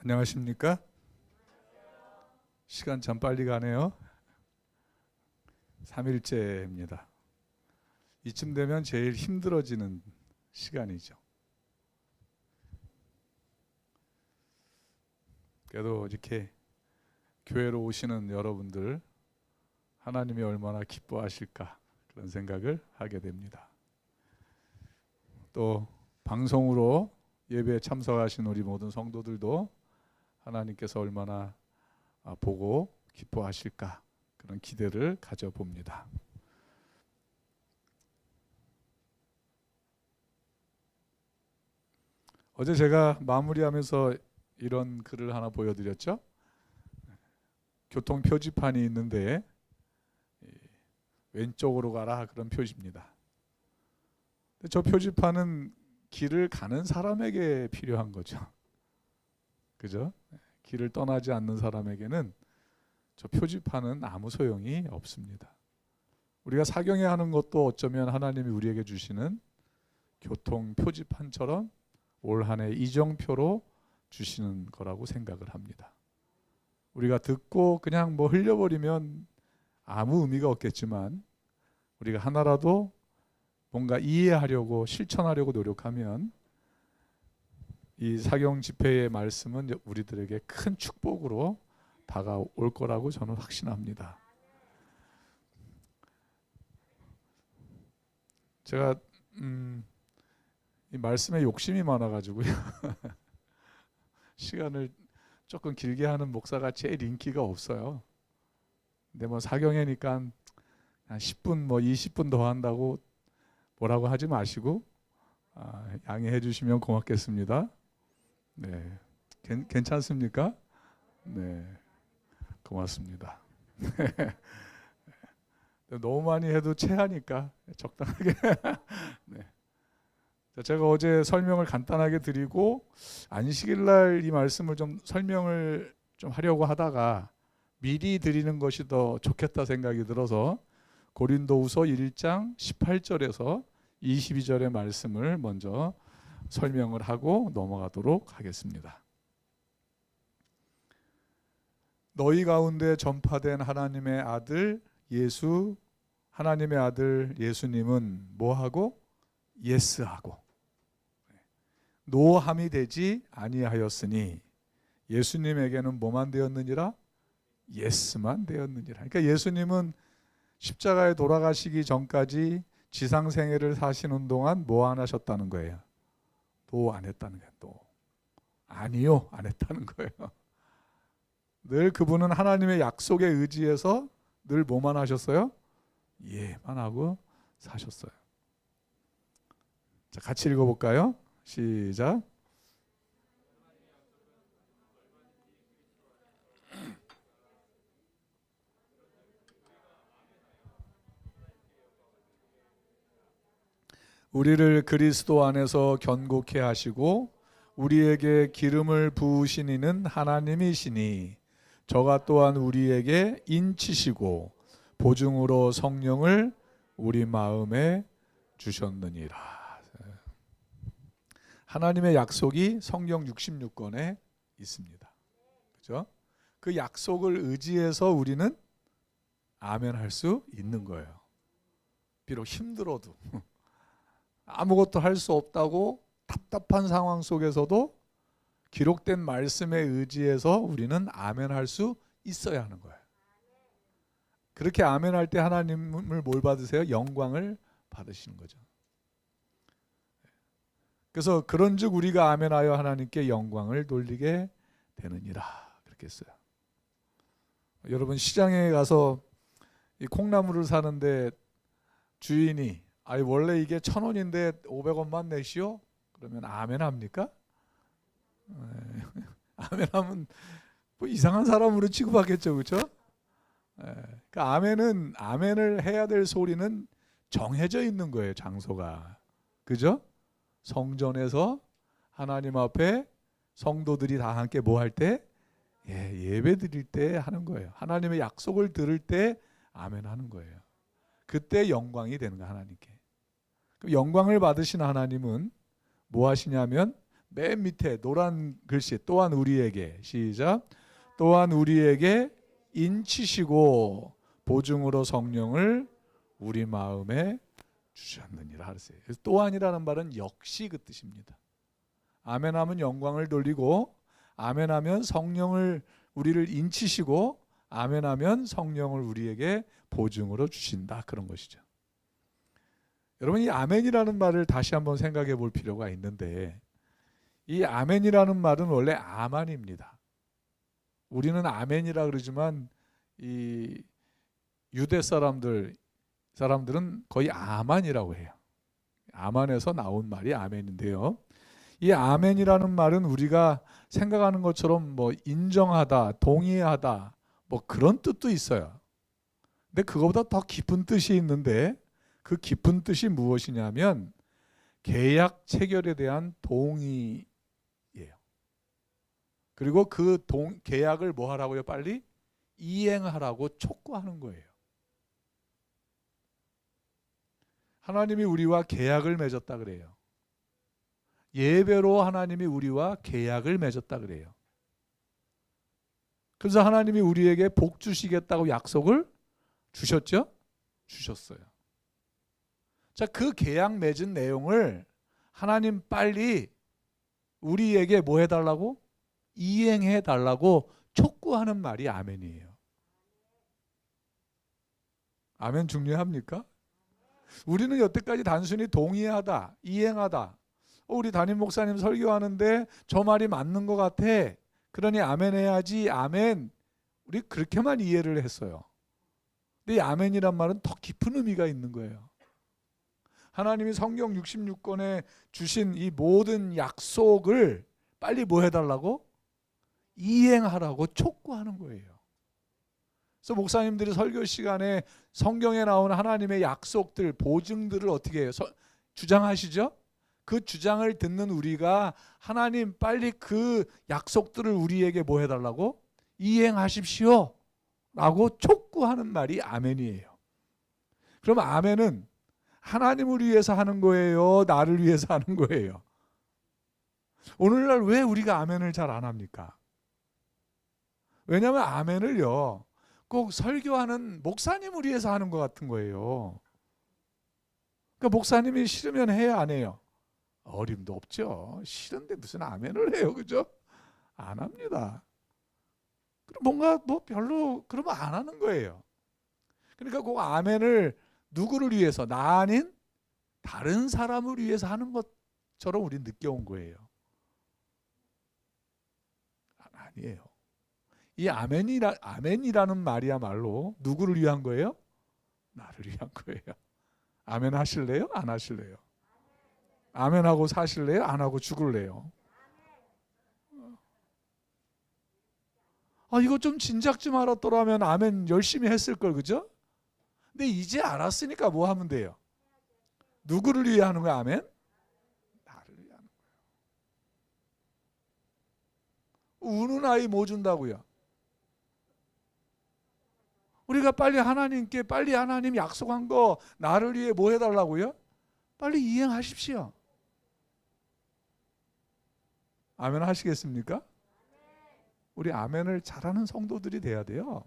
안녕하십니까? 시간 참 빨리 가네요. 3일째입니다. 이쯤 되면 제일 힘들어지는 시간이죠. 그래도 이렇게 교회로 오시는 여러분들 하나님이 얼마나 기뻐하실까 그런 생각을 하게 됩니다. 또 방송으로 예배에 참석하신 우리 모든 성도들도 하나님께서 얼마나 보고 기뻐하실까 그런 기대를 가져봅니다. 어제 제가 마무리하면서 이런 글을 하나 보여드렸죠. 교통 표지판이 있는데 왼쪽으로 가라 그런 표시입니다. 저 표지판은 길을 가는 사람에게 필요한 거죠. 그죠? 길을 떠나지 않는 사람에게는 저 표지판은 아무 소용이 없습니다. 우리가 사경에 하는 것도 어쩌면 하나님이 우리에게 주시는 교통 표지판처럼 올 한 해 이정표로 주시는 거라고 생각을 합니다. 우리가 듣고 그냥 뭐 흘려버리면 아무 의미가 없겠지만 우리가 하나라도 뭔가 이해하려고 실천하려고 노력하면 이 사경 집회의 말씀은 우리들에게 큰 축복으로 다가올 거라고 저는 확신합니다. 제가 이 말씀에 욕심이 많아가지고요. 시간을 조금 길게 하는 목사가 제일 인기가 없어요. 근데 뭐 사경회니까 한 10분 뭐 20분 더 한다고 뭐라고 하지 마시고 양해해 주시면 고맙겠습니다. 네, 괜찮습니까? 네, 고맙습니다. 너무 많이 해도 체하니까 적당하게. 네. 제가 어제 설명을 간단하게 드리고 안식일날 이 말씀을 좀 설명을 좀 하려고 하다가 미리 드리는 것이 더 좋겠다 생각이 들어서 고린도후서 1장 18절에서 22절의 말씀을 먼저 설명을 하고 넘어가도록 하겠습니다. 너희 가운데 전파된 하나님의 아들 예수님은 뭐하고? 예스하고 노함이 되지 아니하였으니 예수님에게는 뭐만 되었느니라? 예스만 되었느니라. 그러니까 예수님은 십자가에 돌아가시기 전까지 지상생애를 사시는 동안 뭐 안 하셨다는 거예요? 도 안 했다는 거예요. 도. 아니요, 안 했다는 거예요. 늘 그분은 하나님의 약속에 의지해서 늘 뭐만 하셨어요? 예만 하고 사셨어요. 자, 같이 읽어볼까요? 시작. 우리를 그리스도 안에서 견고케 하시고 우리에게 기름을 부으신 이는 하나님이시니 저가 또한 우리에게 인치시고 보증으로 성령을 우리 마음에 주셨느니라. 하나님의 약속이 성경 66권에 있습니다. 그죠? 그 약속을 의지해서 우리는 아멘 할 수 있는 거예요. 비록 힘들어도 아무것도 할 수 없다고 답답한 상황 속에서도 기록된 말씀에 의지해서 우리는 아멘 할 수 있어야 하는 거예요. 그렇게 아멘 할 때 하나님을 뭘 받으세요? 영광을 받으시는 거죠. 그래서 그런즉 우리가 아멘하여 하나님께 영광을 돌리게 되느니라 그렇게 했어요. 여러분 시장에 가서 이 콩나물을 사는데 주인이 원래 이게 1,000원인데 500원만 내시오? 그러면 아멘 합니까? 아멘 하면 뭐 이상한 사람으로 취급하겠죠. 그렇죠? 그러니까 아멘을 해야 될 소리는 정해져 있는 거예요. 장소가. 그죠? 성전에서 하나님 앞에 성도들이 다 함께 뭐 할 때? 예배 드릴 때 하는 거예요. 하나님의 약속을 들을 때 아멘 하는 거예요. 그때 영광이 되는 거예요. 하나님께. 영광을 받으신 하나님은 뭐 하시냐면 맨 밑에 노란 글씨 또한 우리에게 시작. 또한 우리에게 인치시고 보증으로 성령을 우리 마음에 주셨느니라 하세요. 또한이라는 말은 역시 그 뜻입니다. 아멘하면 영광을 돌리고, 아멘하면 성령을 우리를 인치시고, 아멘하면 성령을 우리에게 보증으로 주신다, 그런 것이죠. 여러분, 이 아멘이라는 말을 다시 한번 생각해 볼 필요가 있는데, 이 아멘이라는 말은 원래 아만입니다. 우리는 아멘이라 그러지만 이 유대 사람들은 거의 아만이라고 해요. 아만에서 나온 말이 아멘인데요. 이 아멘이라는 말은 우리가 생각하는 것처럼 뭐 인정하다, 동의하다, 뭐 그런 뜻도 있어요. 근데 그거보다 더 깊은 뜻이 있는데, 그 깊은 뜻이 무엇이냐면 계약 체결에 대한 동의예요. 그리고 그 계약을 뭐 하라고요? 빨리 이행하라고 촉구하는 거예요. 하나님이 우리와 계약을 맺었다 그래요. 예배로 하나님이 우리와 계약을 맺었다 그래요. 그래서 하나님이 우리에게 복 주시겠다고 약속을 주셨죠? 주셨어요. 자, 그 계약 맺은 내용을 하나님 빨리 우리에게 뭐 해달라고? 이행해달라고 촉구하는 말이 아멘이에요. 아멘 중요합니까? 우리는 여태까지 단순히 동의하다, 이행하다, 우리 담임 목사님 설교하는데 저 말이 맞는 것 같아, 그러니 아멘 해야지, 아멘, 우리 그렇게만 이해를 했어요. 근데 이 아멘이란 말은 더 깊은 의미가 있는 거예요. 하나님이 성경 66권에 주신 이 모든 약속을 빨리 뭐 해달라고? 이행하라고 촉구하는 거예요. 그래서 목사님들이 설교 시간에 성경에 나온 하나님의 약속들, 보증들을 어떻게 해요? 주장하시죠? 그 주장을 듣는 우리가 하나님 빨리 그 약속들을 우리에게 뭐 해달라고? 이행하십시오 라고 촉구하는 말이 아멘이에요. 그럼 아멘은 하나님을 위해서 하는 거예요? 나를 위해서 하는 거예요? 오늘날 왜 우리가 아멘을 잘 안 합니까? 왜냐하면 아멘을요, 꼭 설교하는 목사님을 위해서 하는 것 같은 거예요. 그러니까 목사님이 싫으면 해야 안 해요? 어림도 없죠. 싫은데 무슨 아멘을 해요, 그죠? 안 합니다. 그럼 뭔가 뭐 별로 그러면 안 하는 거예요. 그러니까 그 아멘을 누구를 위해서? 나 아닌 다른 사람을 위해서 하는 것처럼 우리는 느껴온 거예요. 아니에요. 이 아멘이라는 말이야말로 누구를 위한 거예요? 나를 위한 거예요. 아멘 하실래요? 안 하실래요? 아멘 하고 사실래요? 안 하고 죽을래요? 이거 좀 진작 좀 알았더라면 아멘 열심히 했을 걸, 그죠? 근데 이제 알았으니까 뭐 하면 돼요? 누구를 위해 하는 거야, 아멘? 나를 위해 하는 거예요. 우는 아이 뭐 준다고요? 우리가 빨리 하나님 약속한 거 나를 위해 뭐 해달라고요? 빨리 이행하십시오. 아멘 하시겠습니까? 우리 아멘을 잘하는 성도들이 돼야 돼요.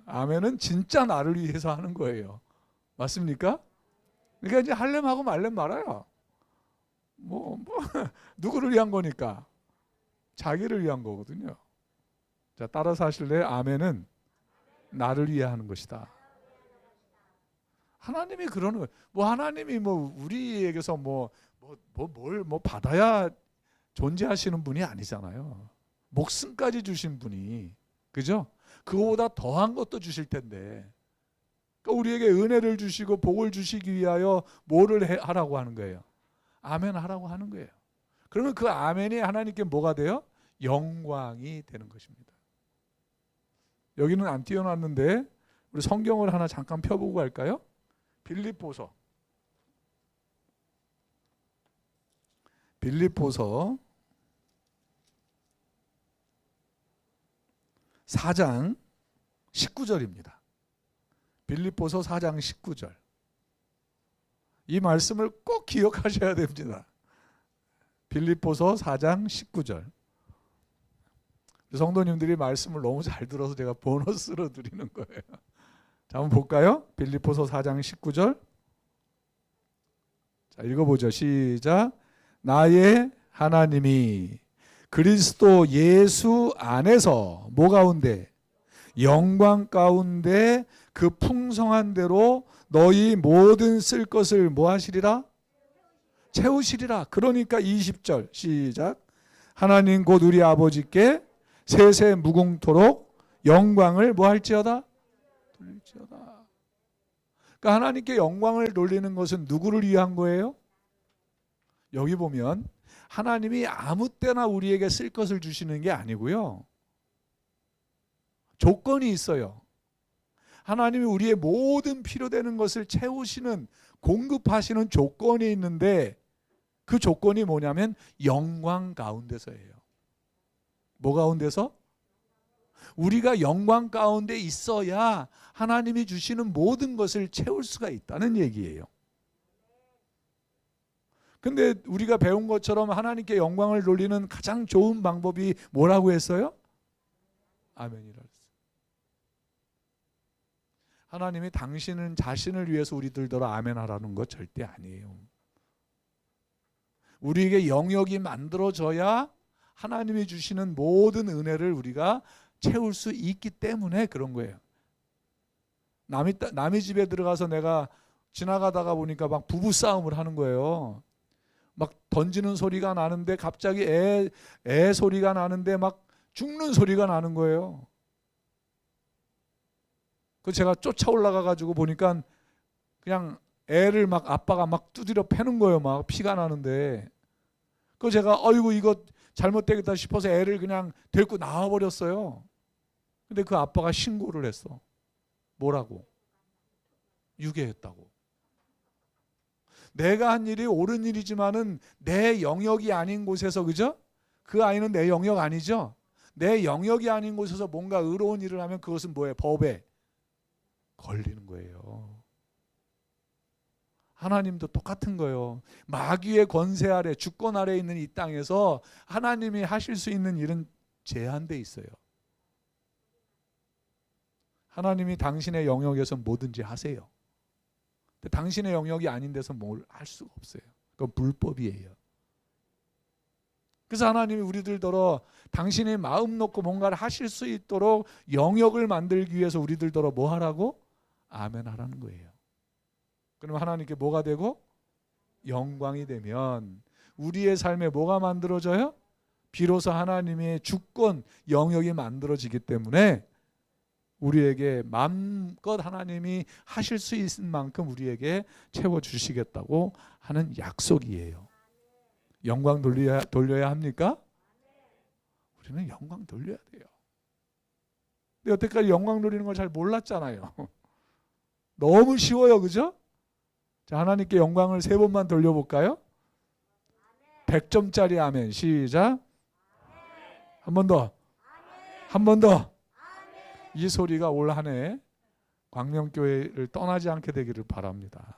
아멘은 진짜 나를 위해서 하는 거예요. 맞습니까? 그러니까 이제 할렘 하고 말렘 말아요. 누구를 위한 거니까? 자기를 위한 거거든요. 자, 따라서 하실래요? 아멘은 나를 위해 하는 것이다. 하나님이 그러는 거예요. 하나님이 우리에게서 뭘 받아야 존재하시는 분이 아니잖아요. 목숨까지 주신 분이, 그죠? 그거보다 더한 것도 주실 텐데, 그러니까 우리에게 은혜를 주시고 복을 주시기 위하여 뭐를 하라고 하는 거예요? 아멘 하라고 하는 거예요. 그러면 그 아멘이 하나님께 뭐가 돼요? 영광이 되는 것입니다. 여기는 안 띄워놨는데 우리 성경을 하나 잠깐 펴보고 갈까요? 빌립보서 4장 19절입니다. 빌립보서 4장 19절. 이 말씀을 꼭 기억하셔야 됩니다. 빌립보서 4장 19절. 성도님들이 말씀을 너무 잘 들어서 제가 보너스로 드리는 거예요. 자, 한번 볼까요? 빌립보서 4장 19절. 자, 읽어보죠. 시작. 나의 하나님이 그리스도 예수 안에서 뭐 가운데? 영광 가운데 그 풍성한 대로 너희 모든 쓸 것을 뭐 하시리라? 채우시리라. 그러니까 20절 시작. 하나님 곧 우리 아버지께 세세 무궁토록 영광을 뭐 할지어다? 돌릴지어다. 그러니까 하나님께 영광을 돌리는 것은 누구를 위한 거예요? 여기 보면 하나님이 아무 때나 우리에게 쓸 것을 주시는 게 아니고요. 조건이 있어요. 하나님이 우리의 모든 필요되는 것을 채우시는, 공급하시는 조건이 있는데 그 조건이 뭐냐면 영광 가운데서예요. 뭐 가운데서? 우리가 영광 가운데 있어야 하나님이 주시는 모든 것을 채울 수가 있다는 얘기예요. 근데 우리가 배운 것처럼 하나님께 영광을 돌리는 가장 좋은 방법이 뭐라고 했어요? 아멘이라 했어요. 하나님이 당신은 자신을 위해서 우리들더러 아멘하라는 것 절대 아니에요. 우리에게 영역이 만들어져야 하나님이 주시는 모든 은혜를 우리가 채울 수 있기 때문에 그런 거예요. 남의 집에 들어가서 내가 지나가다가 보니까 막 부부싸움을 하는 거예요. 막 던지는 소리가 나는데 갑자기 애 소리가 나는데 막 죽는 소리가 나는 거예요. 그 제가 쫓아 올라가 가지고 보니까 그냥 애를 막 아빠가 막 두드려 패는 거예요. 막 피가 나는데. 그 제가 어이구 이거 잘못되겠다 싶어서 애를 그냥 데리고 나와 버렸어요. 근데 그 아빠가 신고를 했어. 뭐라고? 유괴했다고. 내가 한 일이 옳은 일이지만은 내 영역이 아닌 곳에서, 그죠? 그 아이는 내 영역 아니죠? 내 영역이 아닌 곳에서 뭔가 의로운 일을 하면 그것은 뭐예요? 법에 걸리는 거예요. 하나님도 똑같은 거예요. 마귀의 권세 아래, 주권 아래 있는 이 땅에서 하나님이 하실 수 있는 일은 제한돼 있어요. 하나님이 당신의 영역에서 뭐든지 하세요. 근데 당신의 영역이 아닌 데서 뭘 할 수가 없어요. 그건 불법이에요. 그래서 하나님이 우리들더러 당신이 마음 놓고 뭔가를 하실 수 있도록 영역을 만들기 위해서 우리들더러 뭐 하라고? 아멘 하라는 거예요. 그럼 하나님께 뭐가 되고? 영광이 되면 우리의 삶에 뭐가 만들어져요? 비로소 하나님의 주권, 영역이 만들어지기 때문에 우리에게 마음껏 하나님이 하실 수 있는 만큼 우리에게 채워주시겠다고 하는 약속이에요. 영광 돌려야 합니까? 우리는 영광 돌려야 돼요. 근데 여태까지 영광 돌리는 걸 잘 몰랐잖아요. 너무 쉬워요, 그죠? 자, 하나님께 영광을 3번만 돌려볼까요? 100점짜리 아멘. 시작. 한 번 더. 한 번 더. 이 소리가 올 한 해 광명교회를 떠나지 않게 되기를 바랍니다.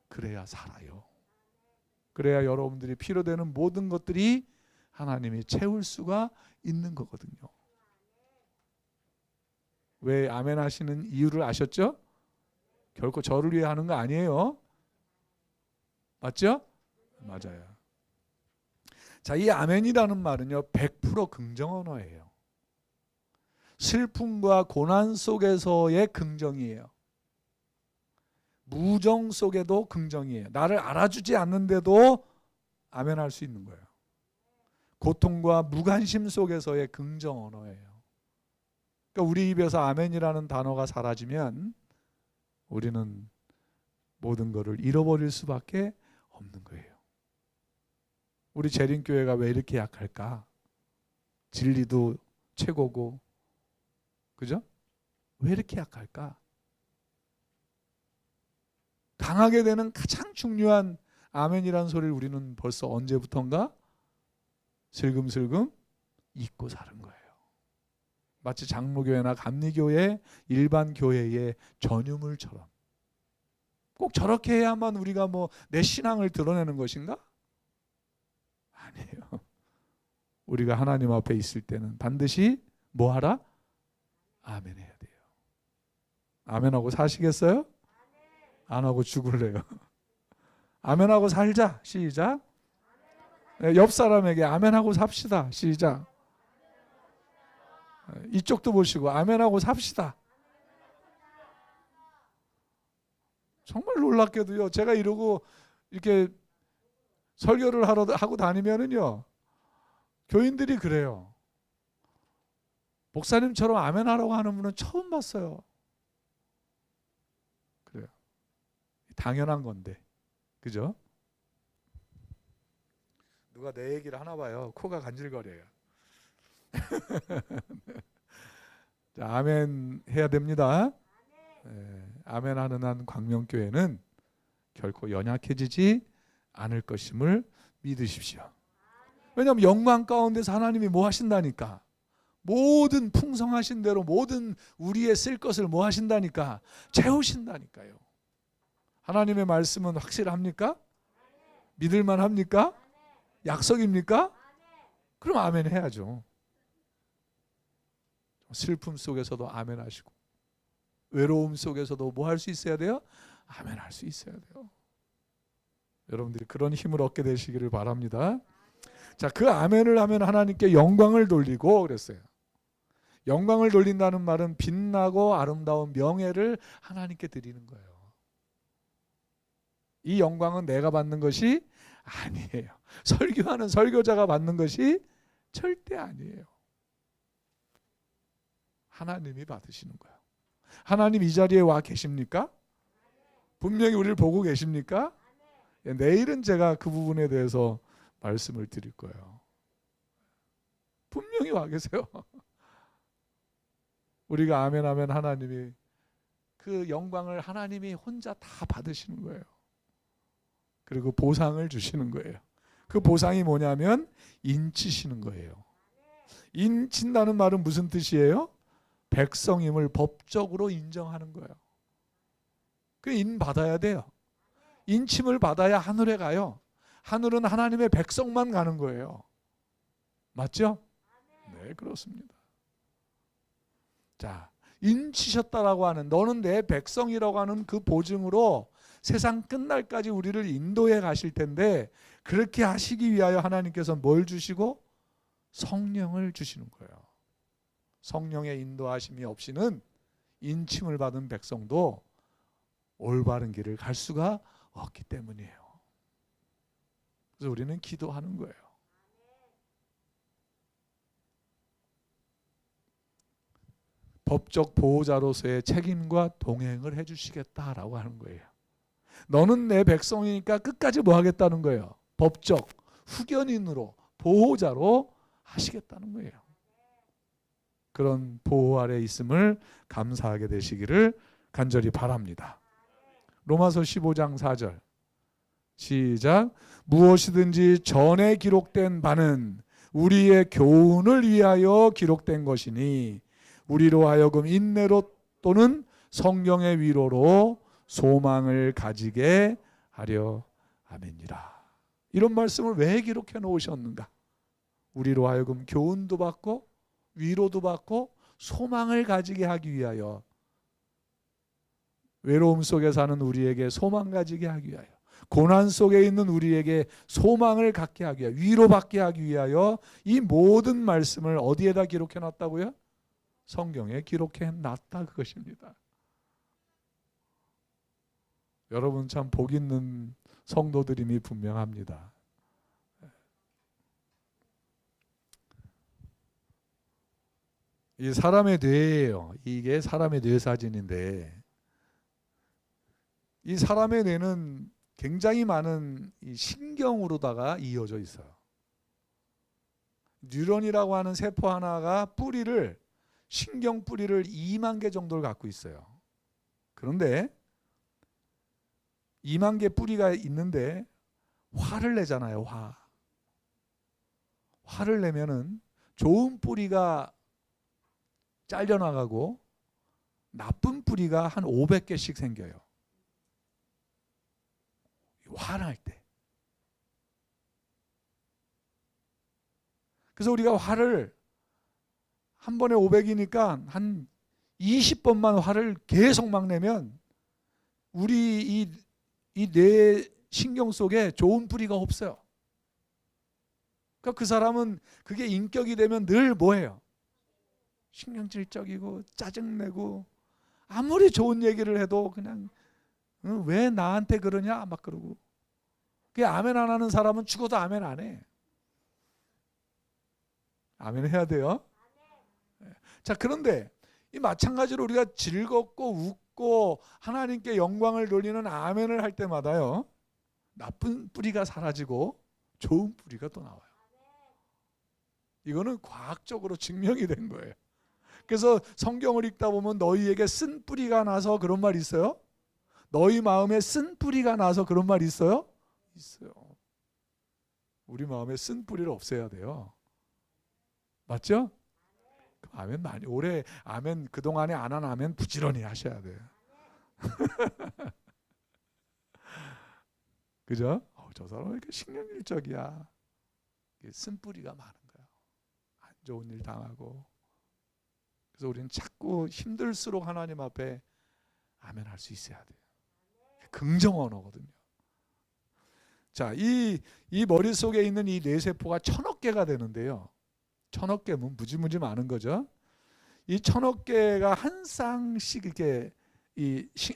그래야 살아요. 그래야 여러분들이 필요되는 모든 것들이 하나님이 채울 수가 있는 거거든요. 왜 아멘 하시는 이유를 아셨죠? 결코 저를 위해 하는 거 아니에요. 맞죠? 맞아요. 자, 이 아멘이라는 말은요, 100% 긍정 언어예요. 슬픔과 고난 속에서의 긍정이에요. 무정 속에도 긍정이에요. 나를 알아주지 않는데도 아멘할 수 있는 거예요. 고통과 무관심 속에서의 긍정 언어예요. 그러니까 우리 입에서 아멘이라는 단어가 사라지면 우리는 모든 것을 잃어버릴 수밖에 없는 거예요. 우리 재림교회가 왜 이렇게 약할까? 진리도 최고고, 그죠? 왜 이렇게 약할까? 강하게 되는 가장 중요한 아멘이라는 소리를 우리는 벌써 언제부턴가 슬금슬금 잊고 사는 거예요. 마치 장로교회나 감리교회, 일반 교회의 전유물처럼. 꼭 저렇게 해야만 우리가 뭐 내 신앙을 드러내는 것인가? 우리가 하나님 앞에 있을 때는 반드시 뭐 하라? 아멘 해야 돼요. 아멘하고 사시겠어요? 안 하고 죽을래요. 아멘하고 살자. 시작. 옆 사람에게 아멘하고 삽시다. 시작. 이쪽도 보시고 아멘하고 삽시다. 정말 놀랍게도요. 제가 이러고 이렇게 설교를 하고 다니면은요. 교인들이 그래요. 목사님처럼 아멘하라고 하는 분은 처음 봤어요. 그래요. 당연한 건데. 그죠? 누가 내 얘기를 하나 봐요. 코가 간질거려요. 자, 아멘 해야 됩니다. 아멘 하는 한 광명교회는 결코 연약해지지 않을 것임을 믿으십시오. 왜냐하면 영광 가운데서 하나님이 뭐 하신다니까. 모든 풍성하신 대로 모든 우리의 쓸 것을 뭐 하신다니까. 채우신다니까요. 하나님의 말씀은 확실합니까? 믿을만 합니까? 약속입니까? 그럼 아멘 해야죠. 슬픔 속에서도 아멘 하시고 외로움 속에서도 뭐 할 수 있어야 돼요? 아멘 할 수 있어야 돼요. 여러분들이 그런 힘을 얻게 되시기를 바랍니다. 자, 그 아멘을 하면 하나님께 영광을 돌리고 그랬어요. 영광을 돌린다는 말은 빛나고 아름다운 명예를 하나님께 드리는 거예요. 이 영광은 내가 받는 것이 아니에요. 설교하는 설교자가 받는 것이 절대 아니에요. 하나님이 받으시는 거예요. 하나님 이 자리에 와 계십니까? 분명히 우리를 보고 계십니까? 내일은 제가 그 부분에 대해서 말씀을 드릴 거예요. 분명히 와 계세요. 우리가 아멘 하면 하나님이 그 영광을 하나님이 혼자 다 받으시는 거예요. 그리고 보상을 주시는 거예요. 그 보상이 뭐냐면 인치시는 거예요. 인친다는 말은 무슨 뜻이에요? 백성임을 법적으로 인정하는 거예요. 그 인받아야 돼요. 인침을 받아야 하늘에 가요. 하늘은 하나님의 백성만 가는 거예요. 맞죠? 네, 그렇습니다. 자, 인치셨다라고 하는, 너는 내 백성이라고 하는 그 보증으로 세상 끝날까지 우리를 인도해 가실 텐데, 그렇게 하시기 위하여 하나님께서 뭘 주시고? 성령을 주시는 거예요. 성령의 인도하심이 없이는 인침을 받은 백성도 올바른 길을 갈 수가 없기 때문이에요. 그래서 우리는 기도하는 거예요. 법적 보호자로서의 책임과 동행을 해주시겠다라고 하는 거예요. 너는 내 백성이니까 끝까지 뭐 하겠다는 거예요. 법적 후견인으로 보호자로 하시겠다는 거예요. 그런 보호 아래 있음을 감사하게 되시기를 간절히 바랍니다. 로마서 15장 4절 시작. 무엇이든지 전에 기록된 바는 우리의 교훈을 위하여 기록된 것이니 우리로 하여금 인내로 또는 성경의 위로로 소망을 가지게 하려 함이니라. 이런 말씀을 왜 기록해 놓으셨는가? 우리로 하여금 교훈도 받고 위로도 받고 소망을 가지게 하기 위하여, 외로움 속에 사는 우리에게 소망 가지게 하기 위하여, 고난 속에 있는 우리에게 소망을 갖게 하기 위하여, 위로받게 하기 위하여 이 모든 말씀을 어디에다 기록해 놨다고요? 성경에 기록해 놨다, 그것입니다. 여러분 참 복 있는 성도들임이 분명합니다. 이 사람의 뇌예요. 이게 사람의 뇌 사진인데, 이 사람의 뇌는 굉장히 많은 이 신경으로다가 이어져 있어요. 뉴런이라고 하는 세포 하나가 뿌리를, 신경 뿌리를 2만 개 정도를 갖고 있어요. 그런데 2만 개 뿌리가 있는데 화를 내잖아요. 화를 내면은 좋은 뿌리가 잘려나가고 나쁜 뿌리가 한 500개씩 생겨요. 화날 때. 그래서 우리가 화를 한 번에 500이니까 한 20번만 화를 계속 막 내면 우리 이 뇌 신경 속에 좋은 뿌리가 없어요. 그러니까 그 사람은 그게 인격이 되면 늘 뭐예요? 신경질적이고 짜증내고 아무리 좋은 얘기를 해도 그냥 왜 나한테 그러냐 막 그러고. 그게 아멘 안 하는 사람은 죽어도 아멘 안 해. 아멘 해야 돼요. 자, 그런데 이 마찬가지로 우리가 즐겁고 웃고 하나님께 영광을 돌리는 아멘을 할 때마다요, 나쁜 뿌리가 사라지고 좋은 뿌리가 또 나와요. 이거는 과학적으로 증명이 된 거예요. 그래서 성경을 읽다 보면 너희에게 쓴 뿌리가 나서 그런 말 있어요? 너희 마음에 쓴 뿌리가 나서 그런 말 있어요? 있어요. 우리 마음에 쓴 뿌리를 없애야 돼요. 맞죠? 아멘 많이 올해 아멘 그동안에 안 한 아멘 부지런히 하셔야 돼요. 그죠? 저 사람은 왜 이렇게 신경질적이야. 쓴뿌리가 많은 거야. 안 좋은 일 당하고. 그래서 우리는 자꾸 힘들수록 하나님 앞에 아멘 할 수 있어야 돼요. 긍정 언어거든요. 자, 이 머릿속에 있는 이 뇌세포가 1000억 개가 되는데요. 1000억 개면 무지무지 많은 거죠. 이 1000억 개가 한 쌍씩 이렇게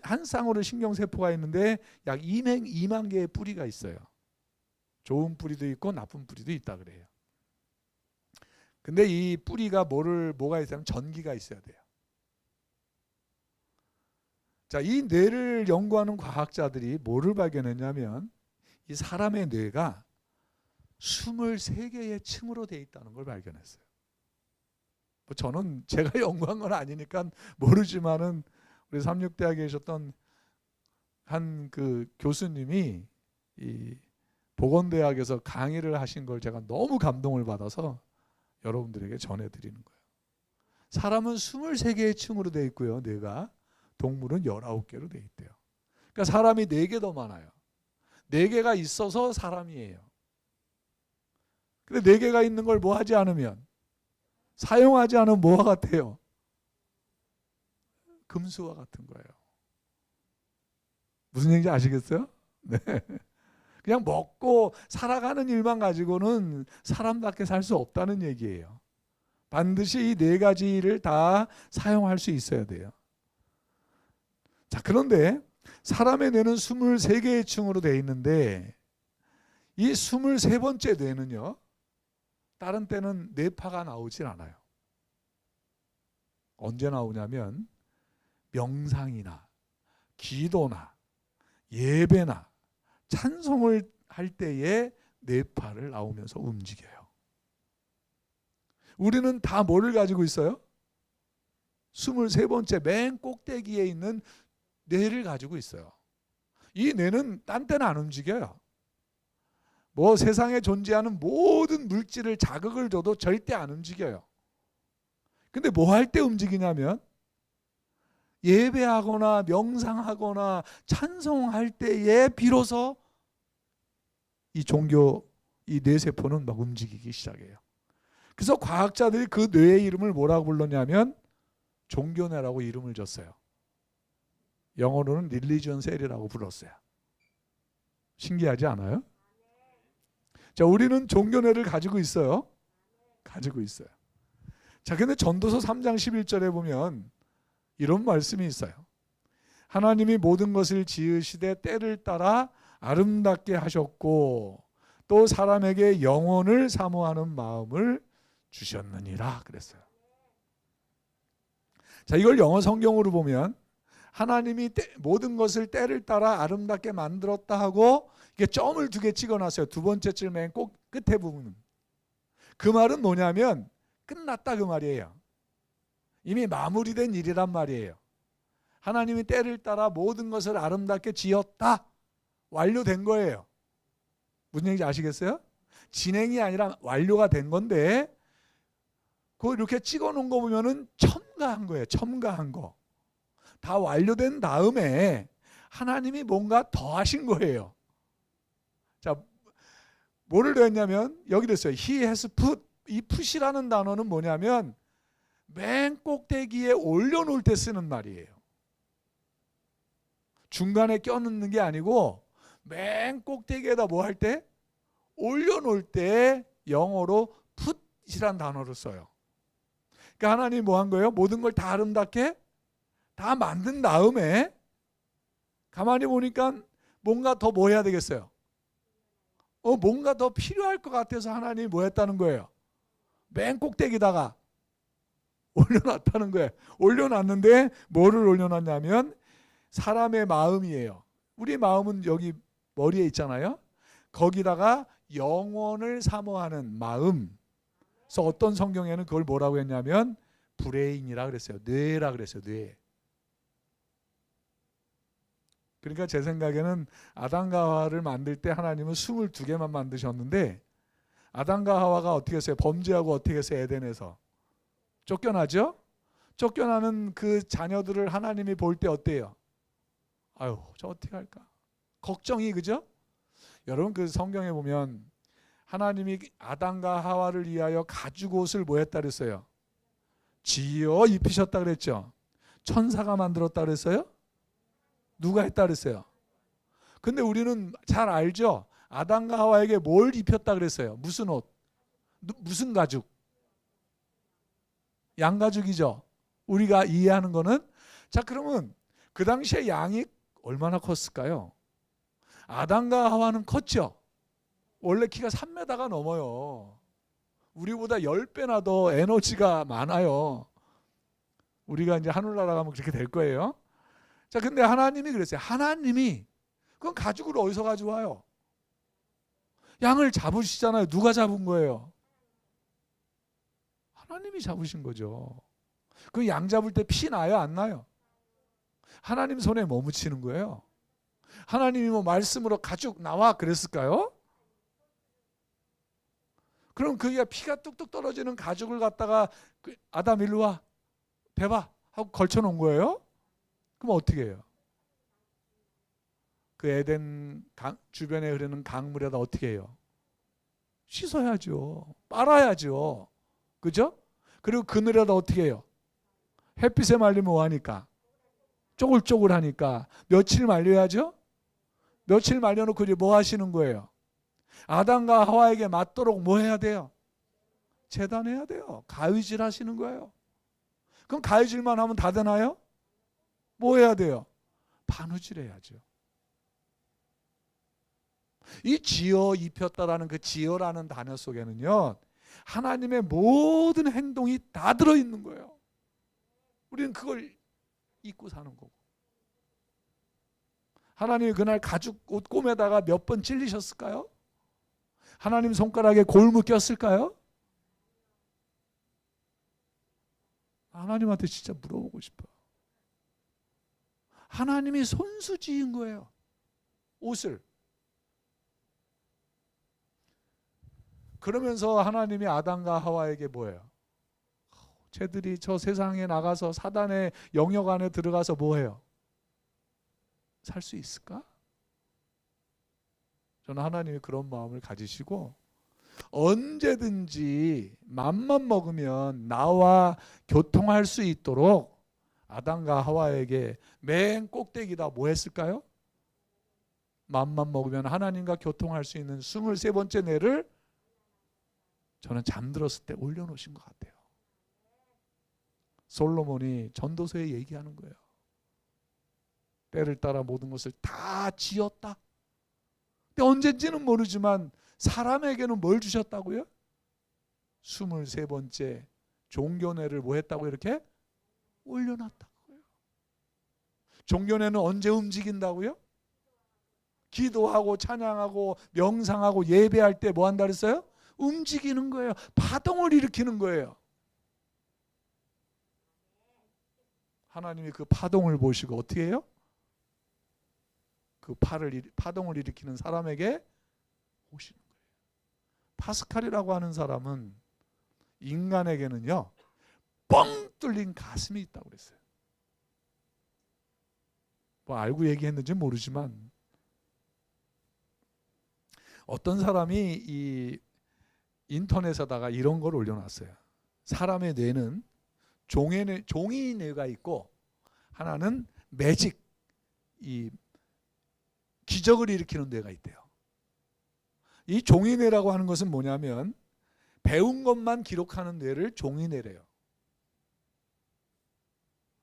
한 쌍으로 신경세포가 있는데 약 2만 개의 뿌리가 있어요. 좋은 뿌리도 있고 나쁜 뿌리도 있다 그래요. 근데 이 뿌리가 뭐가 있으면 전기가 있어야 돼요. 자, 이 뇌를 연구하는 과학자들이 뭐를 발견했냐면 이 사람의 뇌가 23개의 층으로 되어 있다는 걸 발견했어요. 뭐 저는 제가 연구한 건 아니니까 모르지만은 우리 삼육대학에 계셨던 한 그 교수님이 이 보건대학에서 강의를 하신 걸 제가 너무 감동을 받아서 여러분들에게 전해드리는 거예요. 사람은 23개의 층으로 되어 있고요. 뇌가. 동물은 19개로 되어 있대요. 그러니까 사람이 4개 더 많아요. 4개가 있어서 사람이에요. 근데 4개가 있는 걸 뭐 하지 않으면, 사용하지 않으면 뭐와 같아요? 금수와 같은 거예요. 무슨 얘기인지 아시겠어요? 네. 그냥 먹고 살아가는 일만 가지고는 사람답게 살 수 없다는 얘기예요. 반드시 이 4가지를 다 사용할 수 있어야 돼요. 자, 그런데 사람의 뇌는 23개의 층으로 되어 있는데 이 23번째 뇌는요, 다른 때는 뇌파가 나오질 않아요. 언제 나오냐면 명상이나 기도나 예배나 찬송을 할 때에 뇌파를 나오면서 움직여요. 우리는 다 뭐를 가지고 있어요? 23번째 맨 꼭대기에 있는 뇌를 가지고 있어요. 이 뇌는 딴 때는 안 움직여요. 뭐 세상에 존재하는 모든 물질을 자극을 줘도 절대 안 움직여요. 근데 뭐 할 때 움직이냐면 예배하거나 명상하거나 찬송할 때에 비로소 이 뇌세포는 막 움직이기 시작해요. 그래서 과학자들이 그 뇌의 이름을 뭐라고 불렀냐면 종교뇌라고 이름을 줬어요. 영어로는 릴리전 셀이라고 불렀어요. 신기하지 않아요? 자, 우리는 종교뇌를 가지고 있어요. 가지고 있어요. 자, 근데 전도서 3장 11절에 보면 이런 말씀이 있어요. 하나님이 모든 것을 지으시되 때를 따라 아름답게 하셨고 또 사람에게 영혼을 사모하는 마음을 주셨느니라 그랬어요. 자, 이걸 영어 성경으로 보면 하나님이 모든 것을 때를 따라 아름답게 만들었다 하고 이게 점을 2개 찍어놨어요. 2번째 맨 꼭 끝에 부분은. 그 말은 뭐냐면 끝났다 그 말이에요. 이미 마무리된 일이란 말이에요. 하나님이 때를 따라 모든 것을 아름답게 지었다. 완료된 거예요. 무슨 얘기인지 아시겠어요? 진행이 아니라 완료가 된 건데 그거 이렇게 찍어놓은 거 보면은 첨가한 거예요. 첨가한 거. 다 완료된 다음에 하나님이 뭔가 더 하신 거예요. 자, 뭐를 더 했냐면 여기 됐어요. He has put 이 푸시라는 단어는 뭐냐면 맨 꼭대기에 올려놓을 때 쓰는 말이에요. 중간에 껴넣는 게 아니고 맨 꼭대기에다 뭐 할 때? 올려놓을 때 영어로 put이란 단어를 써요. 그러니까 하나님이 뭐 한 거예요? 모든 걸 다 아름답게 다 만든 다음에 가만히 보니까 뭔가 더 뭐 해야 되겠어요? 뭔가 더 필요할 것 같아서 하나님이 뭐 했다는 거예요? 맨 꼭대기다가 올려놨다는 거예요. 올려놨는데 뭐를 올려놨냐면 사람의 마음이에요. 우리 마음은 여기 머리에 있잖아요. 거기다가 영혼을 사모하는 마음. 그래서 어떤 성경에는 그걸 뭐라고 했냐면 브레인이라 그랬어요. 뇌라 그랬어요. 뇌. 그러니까 제 생각에는 아담과 하와를 만들 때 하나님은 22개만 만드셨는데 아담과 하와가 어떻게 했어요? 범죄하고 어떻게 했어요? 에덴에서 쫓겨나죠? 쫓겨나는 그 자녀들을 하나님이 볼 때 어때요? 아유, 저 어떻게 할까? 걱정이, 그죠? 여러분, 그 성경에 보면 하나님이 아담과 하와를 위하여 가죽 옷을 뭐 했다 그랬어요? 지어 입히셨다 그랬죠? 천사가 만들었다 그랬어요? 누가 했다 그랬어요? 근데 우리는 잘 알죠? 아담과 하와에게 뭘 입혔다 그랬어요? 무슨 옷? 무슨 가죽? 양가죽이죠. 우리가 이해하는 거는. 자, 그러면 그 당시에 양이 얼마나 컸을까요? 아담과 하와는 컸죠. 원래 키가 3m가 넘어요. 우리보다 10배나 더 에너지가 많아요. 우리가 이제 하늘나라 가면 그렇게 될 거예요. 자, 근데 하나님이 그랬어요. 하나님이 그건 가죽을 어디서 가져와요? 양을 잡으시잖아요. 누가 잡은 거예요? 하나님이 잡으신 거죠. 그 양 잡을 때 피 나요? 안 나요? 하나님 손에 뭐 묻히는 거예요? 하나님이 뭐 말씀으로 가죽 나와 그랬을까요? 그럼 그게 피가 뚝뚝 떨어지는 가죽을 갖다가 아담 일로 와 대봐 하고 걸쳐 놓은 거예요? 그럼 어떻게 해요? 그 에덴 주변에 흐르는 강물에다 어떻게 해요? 씻어야죠. 빨아야죠. 그죠? 그리고 그늘에다 어떻게 해요? 햇빛에 말리면 뭐하니까? 쪼글쪼글하니까 며칠 말려야죠? 며칠 말려놓고 이제 뭐 하시는 거예요? 아담과 하와에게 맞도록 뭐 해야 돼요? 재단해야 돼요. 가위질 하시는 거예요. 그럼 가위질만 하면 다 되나요? 뭐 해야 돼요? 바느질 해야죠. 이 지어 입혔다라는 그 지어라는 단어 속에는요, 하나님의 모든 행동이 다 들어있는 거예요. 우리는 그걸 잊고 사는 거고. 하나님이 그날 가죽 옷 꼬매다가 몇 번 찔리셨을까요? 하나님 손가락에 골무 꼈을까요? 하나님한테 진짜 물어보고 싶어요. 하나님이 손수지은 거예요. 옷을. 그러면서 하나님이 아담과 하와에게 뭐예요? 쟤들이 저 세상에 나가서 사단의 영역 안에 들어가서 뭐해요? 살 수 있을까? 저는 하나님이 그런 마음을 가지시고 언제든지 맘만 먹으면 나와 교통할 수 있도록 아담과 하와에게 맨 꼭대기다 뭐 했을까요? 맘만 먹으면 하나님과 교통할 수 있는 23번째 뇌를 저는 잠들었을 때 올려놓으신 것 같아요. 솔로몬이 전도서에 얘기하는 거예요. 때를 따라 모든 것을 다 지었다. 근데 언젠지는 모르지만 사람에게는 뭘 주셨다고요? 23번째 종교뇌를 뭐 했다고 이렇게? 올려놨다고요. 종교뇌는 언제 움직인다고요? 기도하고 찬양하고 명상하고 예배할 때 뭐 한다 그랬어요? 움직이는 거예요. 파동을 일으키는 거예요. 하나님이 그 파동을 보시고 어떻게 해요? 그 파동을 일으키는 사람에게 오시는 거예요. 파스칼이라고 하는 사람은 인간에게는요, 뻥 뚫린 가슴이 있다고 그랬어요. 뭐 알고 얘기했는지 모르지만, 어떤 사람이 이 인터넷에다가 이런 걸 올려놨어요. 사람의 뇌는 종이 뇌가 있고 하나는 매직, 이 기적을 일으키는 뇌가 있대요. 이 종이 뇌라고 하는 것은 뭐냐면 배운 것만 기록하는 뇌를 종이 뇌래요.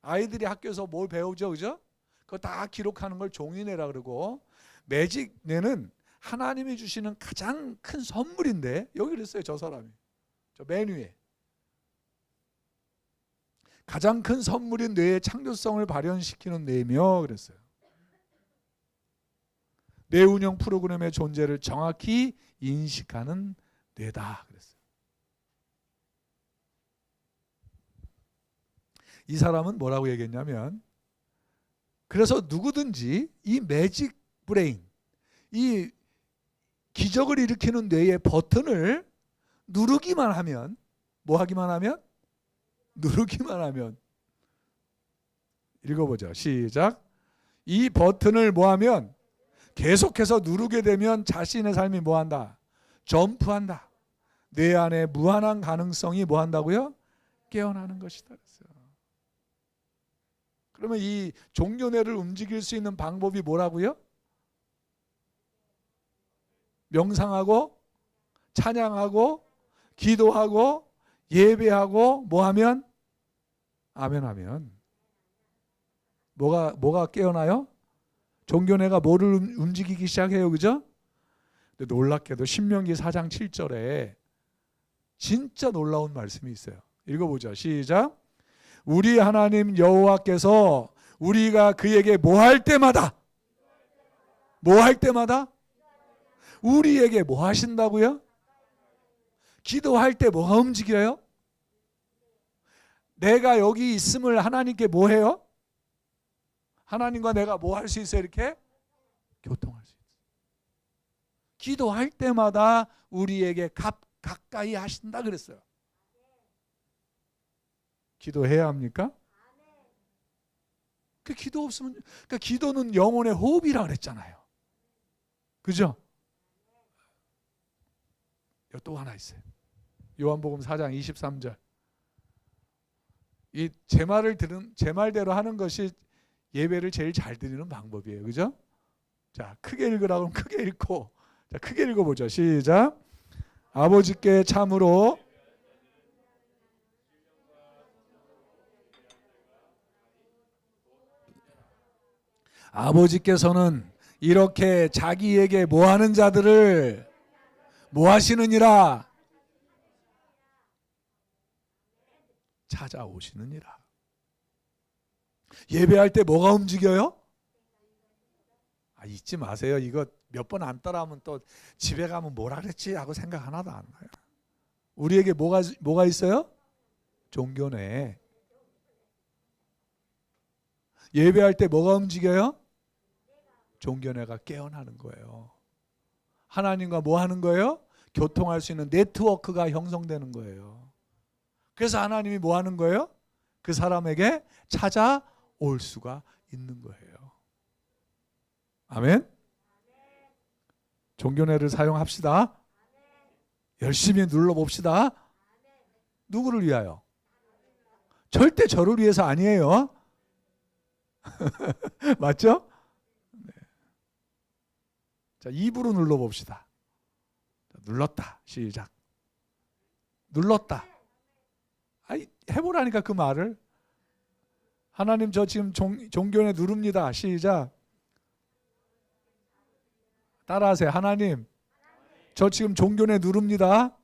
아이들이 학교에서 뭘 배우죠, 그죠? 그거 다 기록하는 걸 종이 뇌라 그러고, 매직 뇌는 하나님이 주시는 가장 큰 선물인데, 여기 그랬어요, 저 사람이. 저 맨 위에. 가장 큰 선물인 뇌의 창조성을 발현시키는 뇌며 그랬어요. 뇌 운영 프로그램의 존재를 정확히 인식하는 뇌다 그랬어요. 이 사람은 뭐라고 얘기했냐면, 그래서 누구든지 이 매직 브레인, 이 기적을 일으키는 뇌의 버튼을 누르기만 하면, 뭐 하기만 하면? 누르기만 하면. 읽어보죠. 시작. 이 버튼을 뭐 하면? 계속해서 누르게 되면 자신의 삶이 뭐 한다? 점프한다. 뇌 안에 무한한 가능성이 뭐 한다고요? 깨어나는 것이다. 그러면 이 종교뇌를 움직일 수 있는 방법이 뭐라고요? 명상하고 찬양하고 기도하고 예배하고 뭐 하면? 아멘하면. 뭐가 깨어나요? 종교뇌가 뭐를 움직이기 시작해요, 그죠? 근데 놀랍게도 신명기 4장 7절에 진짜 놀라운 말씀이 있어요. 읽어보죠. 시작. 우리 하나님 여호와께서 우리가 그에게 뭐 할 때마다, 뭐 할 때마다? 우리에게 뭐 하신다고요? 기도할 때 뭐가 움직여요? 내가 여기 있음을 하나님께 뭐 해요? 하나님과 내가 뭐 할 수 있어요? 이렇게 교통할 수 있어요. 기도할 때마다 우리에게 가까이 하신다 그랬어요. 기도해야 합니까? 그 기도 없으면, 그러니까 기도는 영혼의 호흡이라 그랬잖아요. 그죠? 또 하나 있어요. 요한복음 4장 23절. 이 제 말대로 하는 것이 예배를 제일 잘 드리는 방법이에요. 그죠? 자, 크게 읽으라고 하면 크게 읽고, 자, 크게 읽어보죠. 시작. 아버지께 참으로 아버지께서는 이렇게 자기에게 뭐하는 자들을 뭐하시느니라? 찾아오시느니라. 예배할 때 뭐가 움직여요? 잊지 마세요. 이거 몇 번 안 따라하면 또 집에 가면 뭐라 그랬지 하고 생각 하나도 안 나요. 우리에게 뭐가 있어요? 종교네. 예배할 때 뭐가 움직여요? 종교뇌가 깨어나는 거예요. 하나님과 뭐 하는 거예요? 교통할 수 있는 네트워크가 형성되는 거예요. 그래서 하나님이 뭐 하는 거예요? 그 사람에게 찾아올 수가 있는 거예요. 아멘? 종교뇌를 사용합시다. 열심히 눌러봅시다. 누구를 위하여? 절대 저를 위해서 아니에요. 맞죠? 네. 자, 입으로 눌러봅시다. 눌렀다. 시작. 눌렀다. 해보라니까 그 말을. 하나님 저 지금 종교뇌 누릅니다. 시작. 따라하세요. 하나님 저 지금 종교뇌 누릅니다.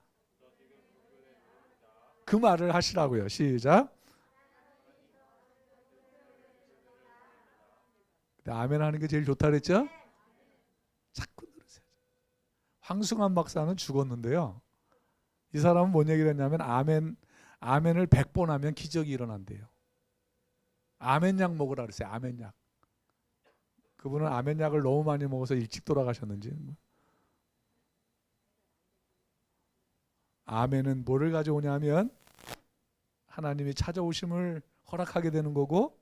그 말을 하시라고요. 시작. 아멘 하는 게 제일 좋다 그랬죠? 자꾸 누르세요. 황승환 박사는 죽었는데요. 이 사람은 뭔 얘기를 했냐면 아멘을 100번 하면 기적이 일어난대요. 아멘약 먹으라 그랬어요. 아멘약. 그분은 아멘약을 너무 많이 먹어서 일찍 돌아가셨는지. 아멘은 뭐를 가져오냐면 하나님이 찾아오심을 허락하게 되는 거고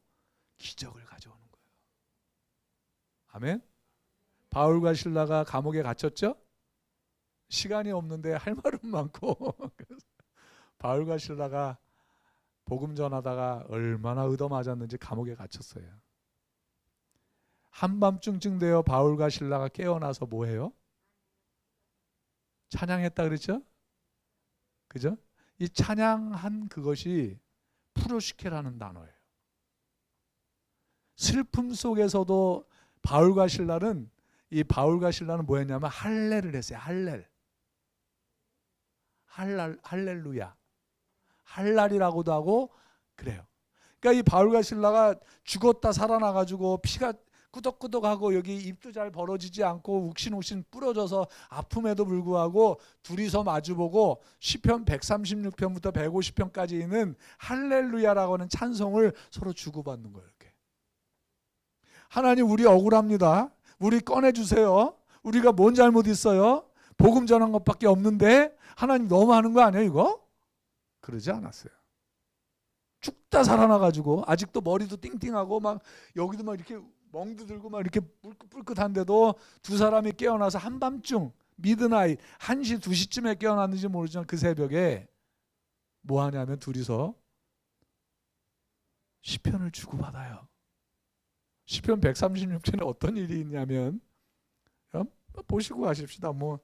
기적을 가져오는 거예요. 아멘. 바울과 실라가 감옥에 갇혔죠? 시간이 없는데 할 말은 많고 바울과 실라가 복음 전하다가 얼마나 얻어맞았는지 감옥에 갇혔어요. 한밤중쯤 되어 바울과 실라가 깨어나서 뭐해요? 찬양했다 그랬죠? 그죠? 이 찬양한 그것이 프로시케라는 단어예요. 슬픔 속에서도 바울과 실라는 뭐 했냐면 할례를 했어요. 할렐루야. 할랄이라고도 하고 그래요. 그러니까 이 바울과 실라가 죽었다 살아나가지고 피가 꾸덕꾸덕하고 여기 입도 잘 벌어지지 않고 욱신욱신 부러져서 아픔에도 불구하고 둘이서 마주보고 시편 136편부터 150편까지 있는 할렐루야라고 하는 찬송을 서로 주고받는 거예요. 이렇게. 하나님 우리 억울합니다. 우리 꺼내주세요. 우리가 뭔 잘못 있어요? 복음 전한 것밖에 없는데 하나님 너무 하는 거 아니에요 이거? 그러지 않았어요. 죽다 살아나가지고 아직도 머리도 띵띵하고 막 여기도 막 이렇게 멍도 들고 막 이렇게 뿔긋뿔긋한데도 두 사람이 깨어나서 한밤중 미드나잇 1시 2시쯤에 깨어났는지 모르지만 그 새벽에 뭐 하냐면 둘이서 시편을 주고받아요. 시편 136편에 어떤 일이 있냐면 보시고 하십시다. 뭐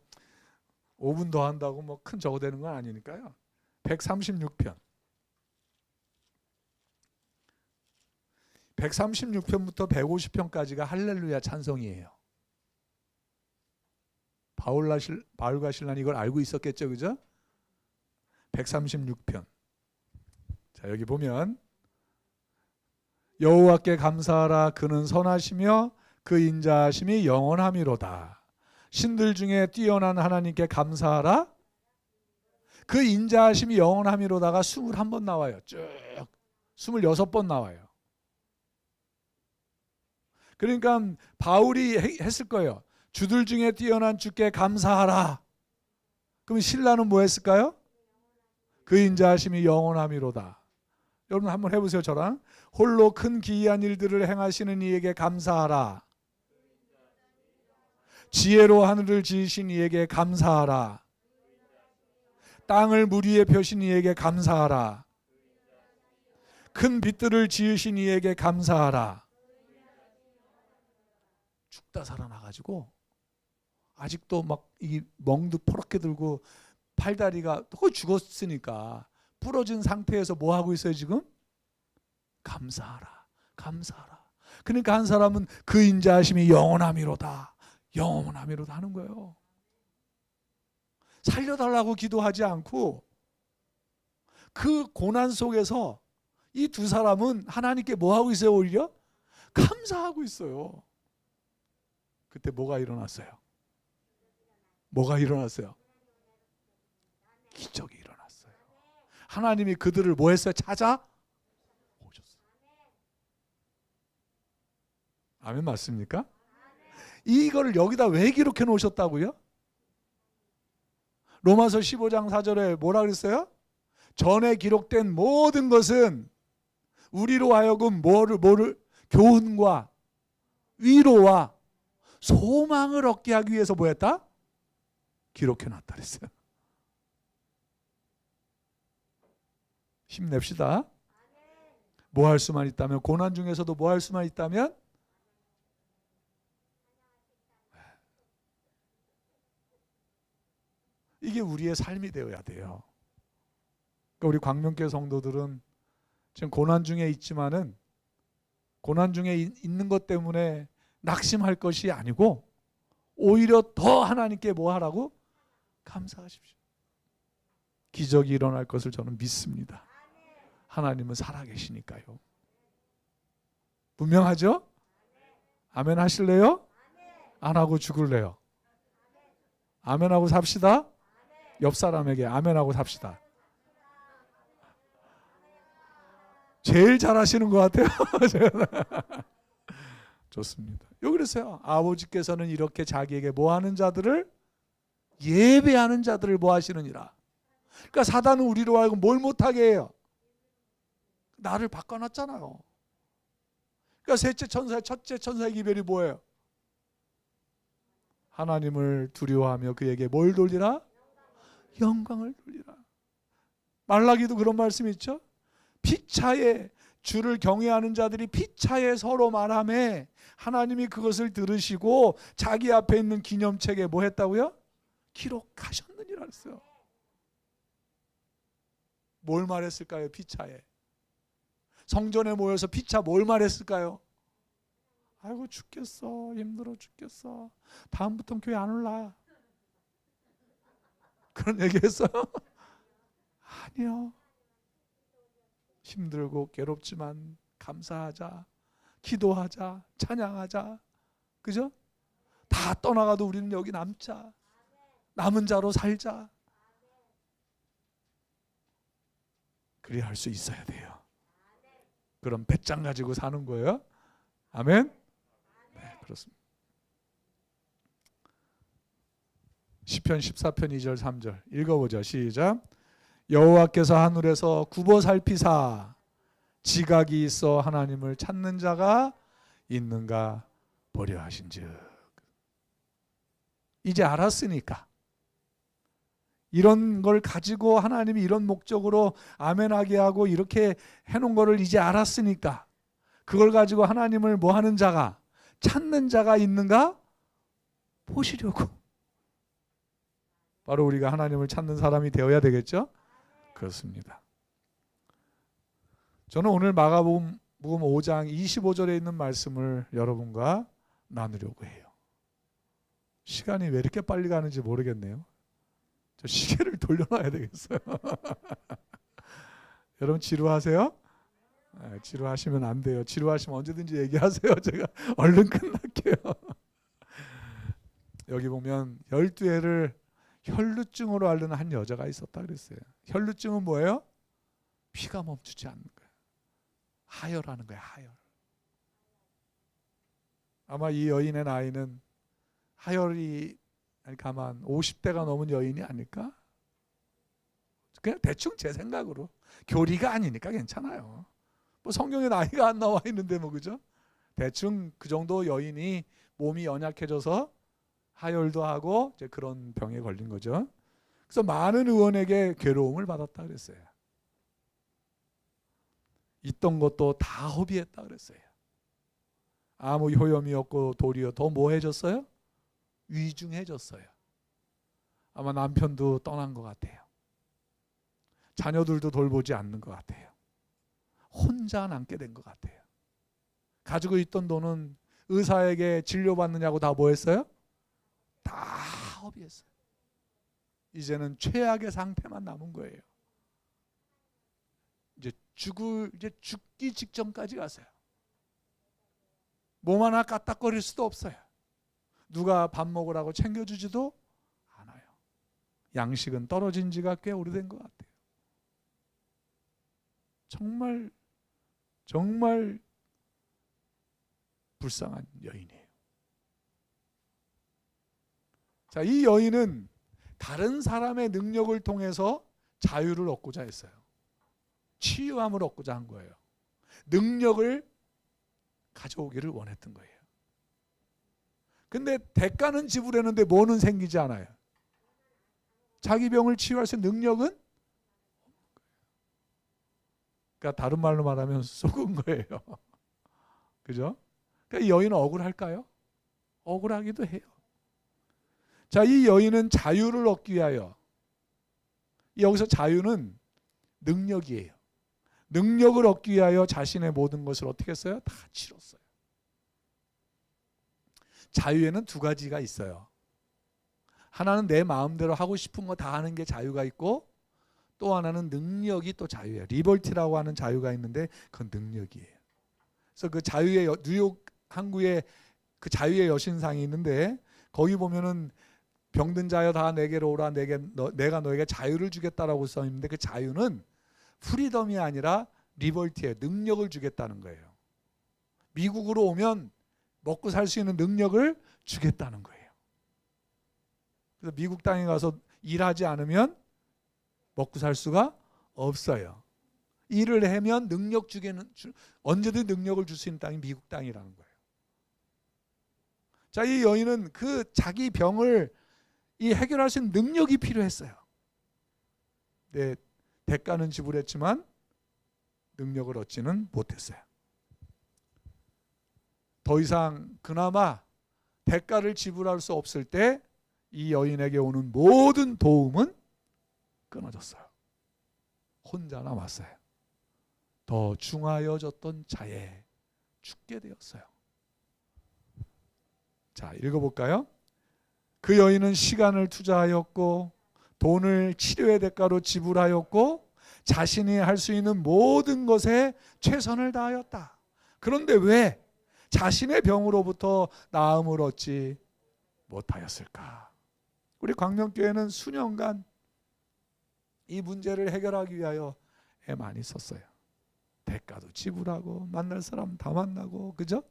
5분 더 한다고 뭐 큰 저거 되는 건 아니니까요. 136편 136편부터 150편까지가 할렐루야 찬송이에요. 바울과 실라는 이걸 알고 있었겠죠, 그죠? 136편. 자, 여기 보면 여호와께 감사하라. 그는 선하시며 그 인자하심이 영원함이로다. 신들 중에 뛰어난 하나님께 감사하라. 그 인자하심이 영원함이로다가 21번 나와요. 쭉 26번 나와요. 그러니까 바울이 했을 거예요. 주들 중에 뛰어난 주께 감사하라. 그럼 신라는 뭐 했을까요? 그 인자하심이 영원함이로다. 여러분 한번 해보세요. 저랑. 홀로 큰 기이한 일들을 행하시는 이에게 감사하라. 지혜로 하늘을 지으신 이에게 감사하라. 땅을 물 위에 펴신 이에게 감사하라. 큰 빛들을 지으신 이에게 감사하라. 죽다 살아나가지고 아직도 막 이 멍도 포렇게 들고 팔다리가 거의 죽었으니까 부러진 상태에서 뭐 하고 있어요 지금? 감사하라. 감사하라. 그러니까 한 사람은 그 인자하심이 영원함이로다. 영원함이로다 하는 거예요. 살려달라고 기도하지 않고 그 고난 속에서 이 두 사람은 하나님께 뭐 하고 있어요? 오히려 감사하고 있어요. 그때 뭐가 일어났어요? 뭐가 일어났어요? 기적이 일어났어요. 하나님이 그들을 뭐 했어요? 찾아 오셨어요. 아멘 맞습니까? 이거를 여기다 왜 기록해 놓으셨다고요? 로마서 15장 4절에 뭐라 그랬어요? 전에 기록된 모든 것은 우리로 하여금 뭐를 교훈과 위로와 소망을 얻게 하기 위해서 뭐 했다? 기록해 놨다 그랬어요. 힘냅시다. 뭐 할 수만 있다면, 고난 중에서도 뭐 할 수만 있다면 이게 우리의 삶이 되어야 돼요. 그러니까 우리 광명교회 성도들은 지금 고난 중에 있지만은 고난 중에 있는 것 때문에 낙심할 것이 아니고 오히려 더 하나님께 뭐 하라고? 감사하십시오. 기적이 일어날 것을 저는 믿습니다. 하나님은 살아계시니까요. 분명하죠? 아멘 하실래요? 안 하고 죽을래요? 아멘 하고 삽시다. 옆 사람에게 아멘 하고 삽시다. 제일 잘하시는 것 같아요. 좋습니다. 여기 그랬어요. 아버지께서는 이렇게 자기에게 뭐 하는 자들을? 예배하는 자들을 뭐 하시느니라. 그러니까 사단은 우리로 하여금 뭘 못하게 해요? 나를 바꿔놨잖아요. 그러니까 셋째 천사의 첫째 천사의 기별이 뭐예요? 하나님을 두려워하며 그에게 뭘 돌리라? 영광을 돌리라. 말라기도 그런 말씀이 있죠. 피차에 주를 경외하는 자들이 피차에 서로 말하며 하나님이 그것을 들으시고 자기 앞에 있는 기념책에 뭐 했다고요? 기록하셨느니라 했어요. 뭘 말했을까요? 피차에. 성전에 모여서 피차 뭘 말했을까요? 아이고 죽겠어, 힘들어 죽겠어, 다음부터는 교회 안 올라, 그런 얘기했어요? 아니요. 힘들고 괴롭지만 감사하자, 기도하자, 찬양하자, 그죠? 다 떠나가도 우리는 여기 남자, 남은 자로 살자. 그래야 할 수 있어야 돼요. 그럼 배짱 가지고 사는 거예요. 아멘. 네, 그렇습니다. 시편 14편 2절 3절 읽어보죠. 시작. 여호와께서 하늘에서 굽어 살피사 지각이 있어 하나님을 찾는 자가 있는가 보려 하신즉. 이제 알았으니까, 이런 걸 가지고 하나님이 이런 목적으로 아멘하게 하고 이렇게 해놓은 거를 이제 알았으니까 그걸 가지고 하나님을 뭐 하는 자가, 찾는 자가 있는가 보시려고. 바로 우리가 하나님을 찾는 사람이 되어야 되겠죠? 그렇습니다. 저는 오늘 마가복음 5장 25절에 있는 말씀을 여러분과 나누려고 해요. 시간이 왜 이렇게 빨리 가는지 모르겠네요. 저 시계를 돌려놔야 되겠어요. 여러분 지루하세요? 지루하시면 안 돼요. 지루하시면 언제든지 얘기하세요. 제가 얼른 끝날게요. 여기 보면 12해를 혈루증으로 앓는 한 여자가 있었다 그랬어요. 혈루증은 뭐예요? 피가 멈추지 않는 거예요. 하혈하는 거예요. 하혈. 아마 이 여인의 나이는 하혈이 가만 50대가 넘은 여인이 아닐까? 그냥 대충 제 생각으로. 교리가 아니니까 괜찮아요. 뭐 성경에 나이가 안 나와 있는데 뭐, 그죠? 대충 그 정도 여인이 몸이 연약해져서 하혈도 하고 이제 그런 병에 걸린 거죠. 그래서 많은 의원에게 괴로움을 받았다 그랬어요. 있던 것도 다 허비했다 그랬어요. 아무 효염이 없고 도리어 더 뭐 해졌어요? 위중해졌어요. 아마 남편도 떠난 것 같아요. 자녀들도 돌보지 않는 것 같아요. 혼자 남게 된 것 같아요. 가지고 있던 돈은 의사에게 진료받느냐고 다 뭐 했어요? 다 허비했어요. 이제는 최악의 상태만 남은 거예요. 이제 죽기 직전까지 갔어요. 몸 하나 까딱거릴 수도 없어요. 누가 밥 먹으라고 챙겨주지도 않아요. 양식은 떨어진 지가 꽤 오래된 것 같아요. 정말 불쌍한 여인이에요. 자, 이 여인은 다른 사람의 능력을 통해서 자유를 얻고자 했어요. 치유함을 얻고자 한 거예요. 능력을 가져오기를 원했던 거예요. 근데 대가는 지불했는데 뭐는 생기지 않아요. 자기 병을 치유할 수 있는 능력은, 그러니까 다른 말로 말하면 속은 거예요. 그죠? 그러니까 이 여인은 억울할까요? 억울하기도 해요. 자, 이 여인은 자유를 얻기 위하여, 여기서 자유는 능력이에요. 능력을 얻기 위하여 자신의 모든 것을 어떻게 했어요? 다 치렀어요. 자유에는 두 가지가 있어요. 하나는 내 마음대로 하고 싶은 거 다 하는 게 자유가 있고, 또 하나는 능력이 또 자유예요. 리버티라고 하는 자유가 있는데 그건 능력이에요. 그래서 그 자유의 뉴욕 항구에 그 자유의 여신상이 있는데 거기 보면은 병든 자여 다 내게로 오라, 내가 너에게 자유를 주겠다라고 써 있는데 그 자유는 프리덤이 아니라 리버티예요. 능력을 주겠다는 거예요. 미국으로 오면 먹고 살 수 있는 능력을 주겠다는 거예요. 그래서 미국 땅에 가서 일하지 않으면 먹고 살 수가 없어요. 일을 하면 능력 주게는 언제든 능력을 줄 수 있는 땅이 미국 땅이라는 거예요. 자, 이 여인은 그 자기 병을 이 해결할 수 있는 능력이 필요했어요. 네, 대가는 지불했지만 능력을 얻지는 못했어요. 더 이상 그나마 대가를 지불할 수 없을 때 이 여인에게 오는 모든 도움은 끊어졌어요. 혼자 남았어요. 더 중하여졌던 자에 죽게 되었어요. 자, 읽어볼까요? 그 여인은 시간을 투자하였고 돈을 치료의 대가로 지불하였고 자신이 할 수 있는 모든 것에 최선을 다하였다. 그런데 왜 자신의 병으로부터 나음을 얻지 못하였을까? 우리 광명교회는 수년간 이 문제를 해결하기 위하여 애 많이 썼어요. 대가도 지불하고 만날 사람 다 만나고, 그죠?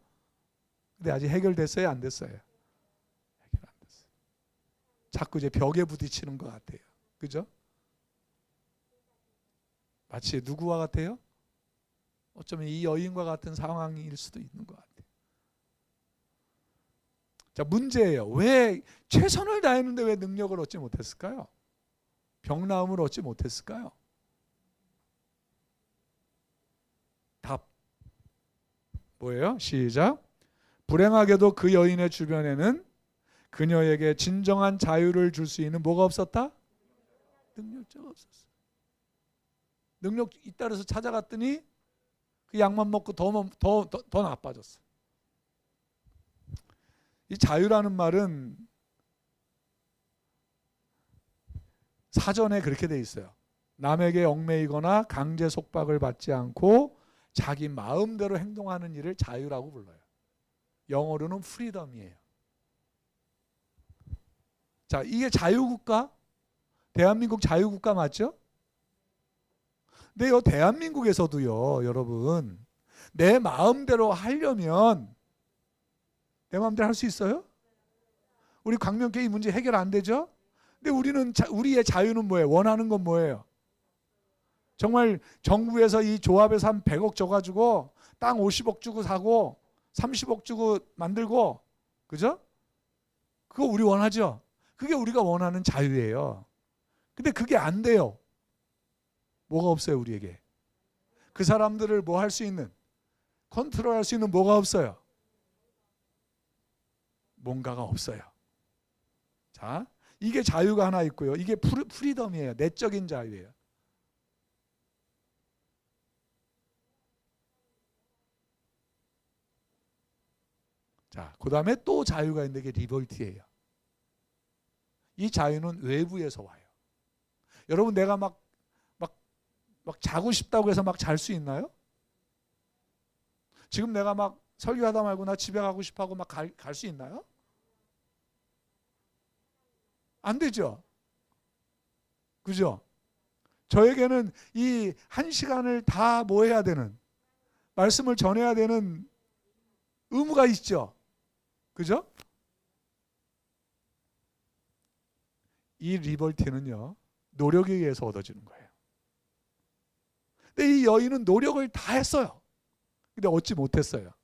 근데 아직 해결됐어요? 안 됐어요? 해결 안 됐어요. 자꾸 이제 벽에 부딪히는 것 같아요. 그죠? 마치 누구와 같아요? 어쩌면 이 여인과 같은 상황일 수도 있는 것 같아요. 자, 문제예요. 왜 최선을 다했는데 왜 능력을 얻지 못했을까요? 병나음을 얻지 못했을까요? 답 뭐예요? 시작. 불행하게도 그 여인의 주변에는 그녀에게 진정한 자유를 줄 수 있는 뭐가 없었다? 능력자가 없었어요. 능력 있다 그래서 찾아갔더니 그 약만 먹고 더 나빠졌어요. 이 자유라는 말은 사전에 그렇게 돼 있어요. 남에게 얽매이거나 강제 속박을 받지 않고 자기 마음대로 행동하는 일을 자유라고 불러요. 영어로는 프리덤이에요. 자, 이게 자유국가? 대한민국 자유국가 맞죠? 근데 이 대한민국에서도요, 여러분, 내 마음대로 하려면 내 마음대로 할 수 있어요? 우리 광명교회 이 문제 해결 안 되죠? 근데 우리의 자유는 뭐예요? 원하는 건 뭐예요? 정말 정부에서 이 조합에서 한 100억 줘가지고 땅 50억 주고 사고 30억 주고 만들고, 그죠? 그거 우리 원하죠? 그게 우리가 원하는 자유예요. 근데 그게 안 돼요. 뭐가 없어요, 우리에게? 그 사람들을 뭐 할 수 있는, 컨트롤할 수 있는 뭐가 없어요? 뭔가가 없어요. 자, 이게 자유가 하나 있고요. 이게 프리덤이에요. 내적인 자유예요. 자, 그 다음에 또 자유가 있는데 이게 리버티예요. 이 자유는 외부에서 와요. 여러분, 내가 막 자고 싶다고 해서 막 잘 수 있나요? 지금 내가 막 설교하다 말고 나 집에 가고 싶어 하고 막 갈 수 있나요? 안 되죠. 그죠? 저에게는 이 한 시간을 다 뭐 해야 되는, 말씀을 전해야 되는 의무가 있죠. 그죠? 이 리버티는요, 노력에 의해서 얻어지는 거예요. 근데 이 여인은 노력을 다 했어요. 근데 얻지 못했어요.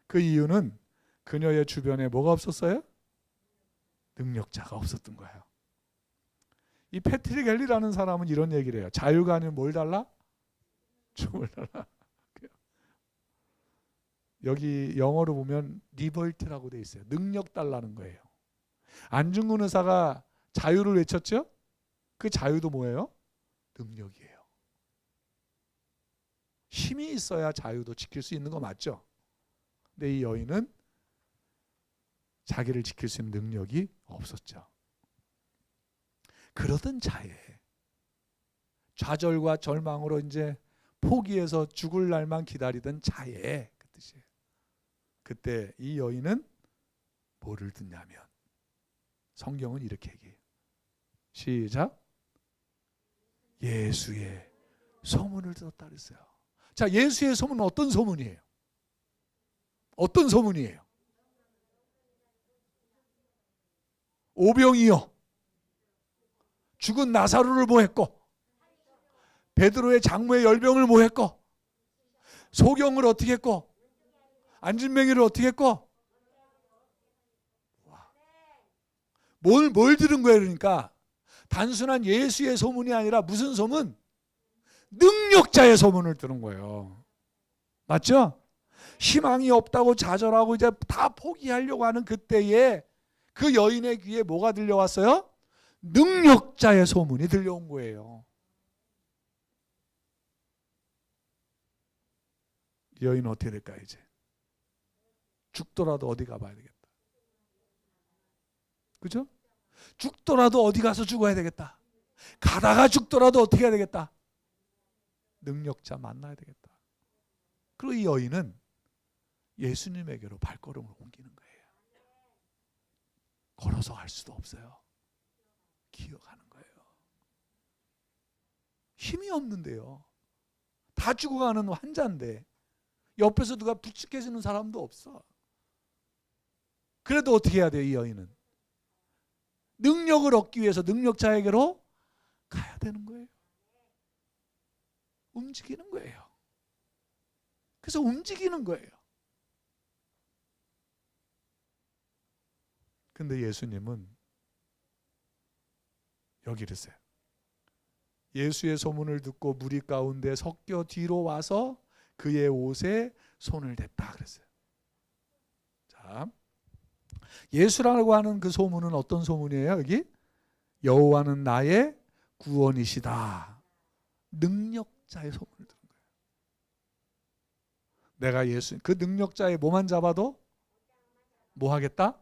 그 이유는 그녀의 주변에 뭐가 없었어요? 능력자가 없었던 거예요. 이 패트릭 헬리라는 사람은 이런 얘기를 해요. 자유가 아니면 뭘 달라? 죽음을 달라. 여기 영어로 보면 리버티라고 돼 있어요. 능력 달라는 거예요. 안중근 의사가 자유를 외쳤죠? 그 자유도 뭐예요? 능력이에요. 힘이 있어야 자유도 지킬 수 있는 거 맞죠? 근데 이 여인은 자기를 지킬 수 있는 능력이 없었죠. 그러던 차에 좌절과 절망으로 이제 포기해서 죽을 날만 기다리던 차에, 그 뜻이에요. 그때 이 여인은 뭐를 듣냐면 성경은 이렇게 얘기해요. 시작. 예수의 소문을 들었다 그랬어요. 자, 예수의 소문은 어떤 소문이에요? 어떤 소문이에요? 오병이요, 죽은 나사로를 뭐 했고, 베드로의 장모의 열병을 뭐 했고, 소경을 어떻게 했고, 안진뱅이를 어떻게 했고, 뭘 들은 거예요? 그러니까 단순한 예수의 소문이 아니라 무슨 소문? 능력자의 소문을 들은 거예요. 맞죠? 희망이 없다고 좌절하고 이제 다 포기하려고 하는 그때에 그 여인의 귀에 뭐가 들려왔어요? 능력자의 소문이 들려온 거예요. 이 여인은 어떻게 될까요? 이제 죽더라도 어디 가봐야 되겠다. 그죠? 죽더라도 어디 가서 죽어야 되겠다. 가다가 죽더라도 어떻게 해야 되겠다. 능력자 만나야 되겠다. 그리고 이 여인은 예수님에게로 발걸음을 옮기는 거예요. 걸어서 갈 수도 없어요. 기어가는 거예요. 힘이 없는데요. 다 죽어가는 환자인데 옆에서 누가 부축해주는 사람도 없어. 그래도 어떻게 해야 돼요? 이 여인은 능력을 얻기 위해서 능력자에게로 가야 되는 거예요. 움직이는 거예요. 그래서 움직이는 거예요. 근데 예수님은 여기 이랬어요. 예수의 소문을 듣고 무리 가운데 섞여 뒤로 와서 그의 옷에 손을 댔다 그랬어요. 자, 예수라고 하는 그 소문은 어떤 소문이에요? 여기 여호와는 나의 구원이시다. 능력자의 소문을 들은 거예요. 내가 예수 그 능력자의 몸만 잡아도 뭐 하겠다?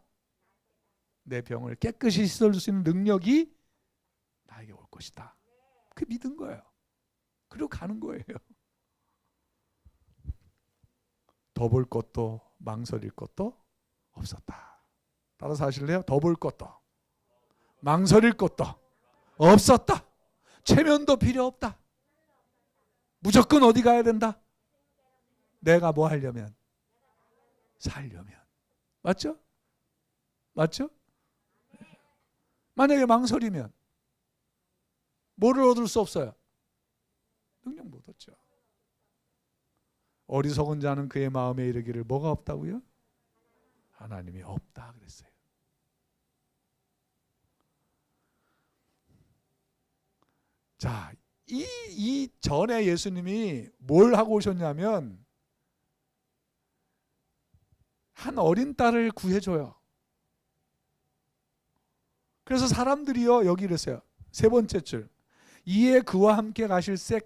내 병을 깨끗이 씻어줄 수 있는 능력이 나에게 올 것이다. 그 믿은 거예요. 그리고 가는 거예요. 더 볼 것도 망설일 것도 없었다. 따라서 하실래요? 더 볼 것도 망설일 것도 없었다. 체면도 필요 없다. 무조건 어디 가야 된다? 내가 뭐 하려면? 살려면. 맞죠? 맞죠? 만약에 망설이면 뭐를 얻을 수 없어요? 능력 못 얻죠. 어리석은 자는 그의 마음에 이르기를 뭐가 없다고요? 하나님이 없다 그랬어요. 자, 이 전에 예수님이 뭘 하고 오셨냐면 한 어린 딸을 구해줘요. 그래서 사람들이요 여기 이랬어요. 세 번째 줄. 이에 그와 함께 가실새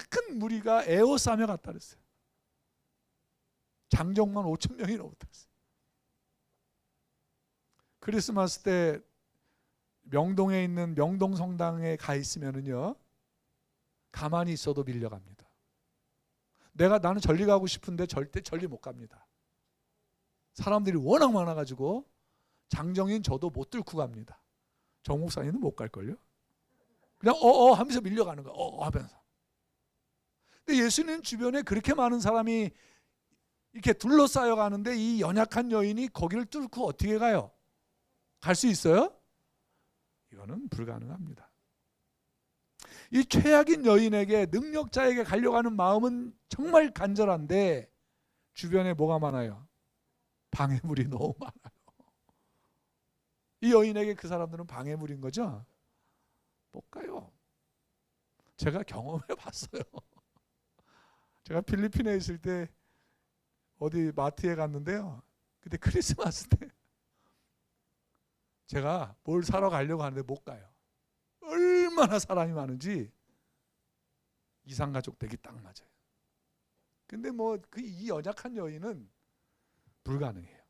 큰 무리가 에워싸며 갔다 그랬어요. 장정만 5천 명이 넘었다 그랬어요. 크리스마스 때 명동에 있는 명동성당에 가 있으면은요 가만히 있어도 밀려갑니다. 나는 절리 가고 싶은데 절대 절리 못 갑니다. 사람들이 워낙 많아가지고 장정인 저도 못 뚫고 갑니다. 정 목사님은 못 갈걸요? 그냥 하면서 밀려가는 거야. 하면서. 근데 예수님 주변에 그렇게 많은 사람이 이렇게 둘러싸여 가는데 이 연약한 여인이 거기를 뚫고 어떻게 가요? 갈 수 있어요? 이거는 불가능합니다. 이 최악인 여인에게 능력자에게 가려고 하는 마음은 정말 간절한데 주변에 뭐가 많아요? 방해물이 너무 많아요. 이 여인에게 그 사람들은 방해물인 거죠? 못 가요. 제가 경험해 봤어요. 제가 필리핀에 있을 때 어디 마트에 갔는데요. 그때 크리스마스 때 제가 뭘 사러 가려고 하는데 못 가요. 얼마나 사람이 많은지 이상가족 되기 딱 맞아요. 근데 뭐 이 연약한 여인은 불가능해요.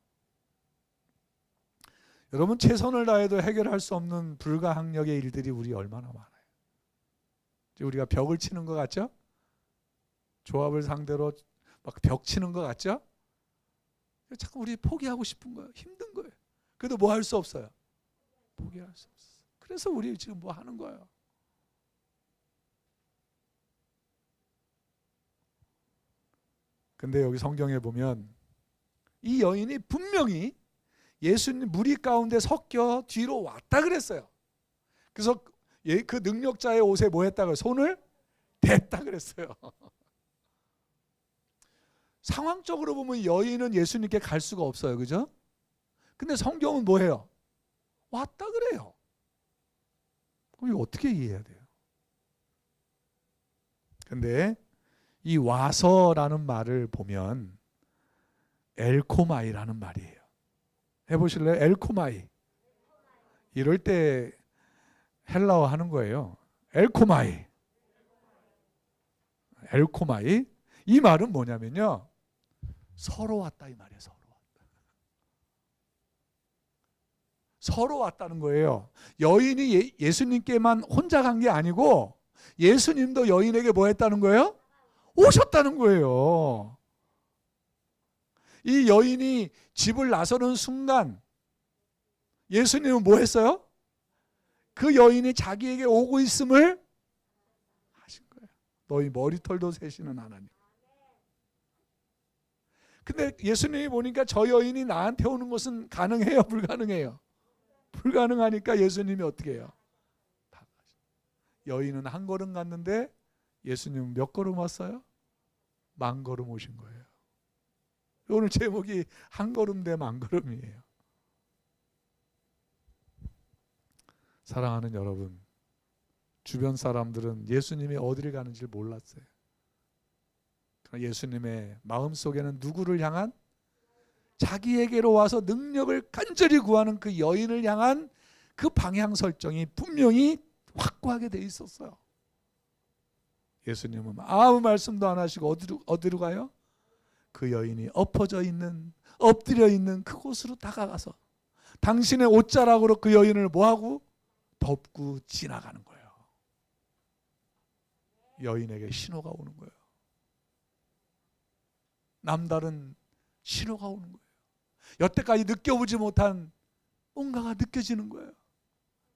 여러분 최선을 다해도 해결할 수 없는 불가항력의 일들이 우리 얼마나 많아요. 우리가 벽을 치는 것 같죠? 조합을 상대로 막 벽 치는 것 같죠? 자꾸 우리 포기하고 싶은 거예요. 힘든 거예요. 그래도 뭐 할 수 없어요. 포기할 수 없어요. 그래서 우리 지금 뭐 하는 거예요. 근데 여기 성경에 보면 이 여인이 분명히 예수님 무리 가운데 섞여 뒤로 왔다 그랬어요. 그래서 그 능력자의 옷에 뭐 했다고요? 손을 댔다 그랬어요. 상황적으로 보면 여인은 예수님께 갈 수가 없어요. 그죠? 근데 성경은 뭐예요? 왔다 그래요. 그럼 이거 어떻게 이해해야 돼요? 근데 이 와서라는 말을 보면 엘코마이라는 말이에요. 해보실래요? 엘코마이. 이럴 때 헬라어 하는 거예요. 엘코마이. 엘코마이. 이 말은 뭐냐면요, 서로 왔다 이 말이에요. 서로 왔다는 거예요. 여인이 예수님께만 혼자 간 게 아니고 예수님도 여인에게 뭐 했다는 거예요? 오셨다는 거예요. 이 여인이 집을 나서는 순간 예수님은 뭐 했어요? 그 여인이 자기에게 오고 있음을 하신 거예요. 너희 머리털도 세시는 하나님. 근데 예수님이 보니까 저 여인이 나한테 오는 것은 가능해요? 불가능해요? 불가능하니까 예수님이 어떻게 해요? 여인은 한 걸음 갔는데 예수님은 몇 걸음 왔어요? 만 걸음 오신 거예요. 오늘 제목이 한 걸음 대 만 걸음이에요. 사랑하는 여러분, 주변 사람들은 예수님이 어디를 가는지 몰랐어요. 그러나 예수님의 마음속에는 누구를 향한, 자기에게로 와서 능력을 간절히 구하는 그 여인을 향한 그 방향 설정이 분명히 확고하게 돼 있었어요. 예수님은 아무 말씀도 안 하시고 어디로 가요? 그 여인이 엎어져 있는, 엎드려 있는 그곳으로 다가가서 당신의 옷자락으로 그 여인을 뭐하고? 덮고 지나가는 거예요. 여인에게 신호가 오는 거예요. 남다른 신호가 오는 거예요. 여태까지 느껴보지 못한 뭔가가 느껴지는 거예요.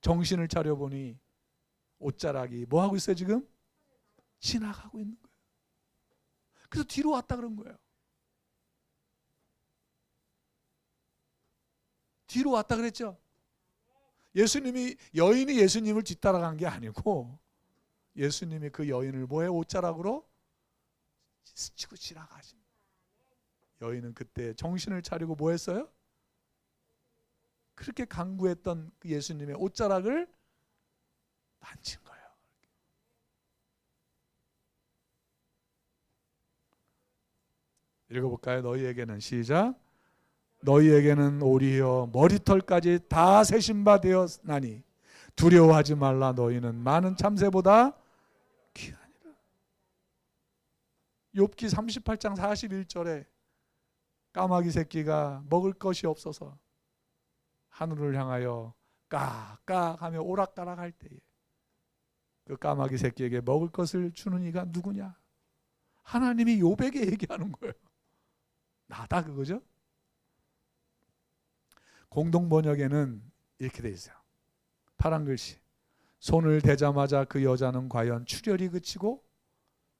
정신을 차려보니 옷자락이 뭐하고 있어요 지금? 지나가고 있는 거예요. 그래서 뒤로 왔다 그런 거예요. 뒤로 왔다 그랬죠. 여인이 예수님을 뒤따라간 게 아니고 예수님이 그 여인을 뭐해? 옷자락으로 스치고 지나가신. 여인은 그때 정신을 차리고 뭐 했어요? 그렇게 간구했던 그 예수님의 옷자락을 만진 거예요. 읽어볼까요? 너희에게는, 시작. 너희에게는 오리여 머리털까지 다 세신 바 되었나니 두려워하지 말라. 너희는 많은 참새보다 귀하니라. 욥기 38장 41절에 까마귀 새끼가 먹을 것이 없어서 하늘을 향하여 까까 하며 오락가락 할 때에 그 까마귀 새끼에게 먹을 것을 주는 이가 누구냐? 하나님이 욥에게 얘기하는 거예요. 나다 그거죠? 공동 번역에는 이렇게 돼 있어요. 파란 글씨. 손을 대자마자 그 여자는 과연 출혈이 그치고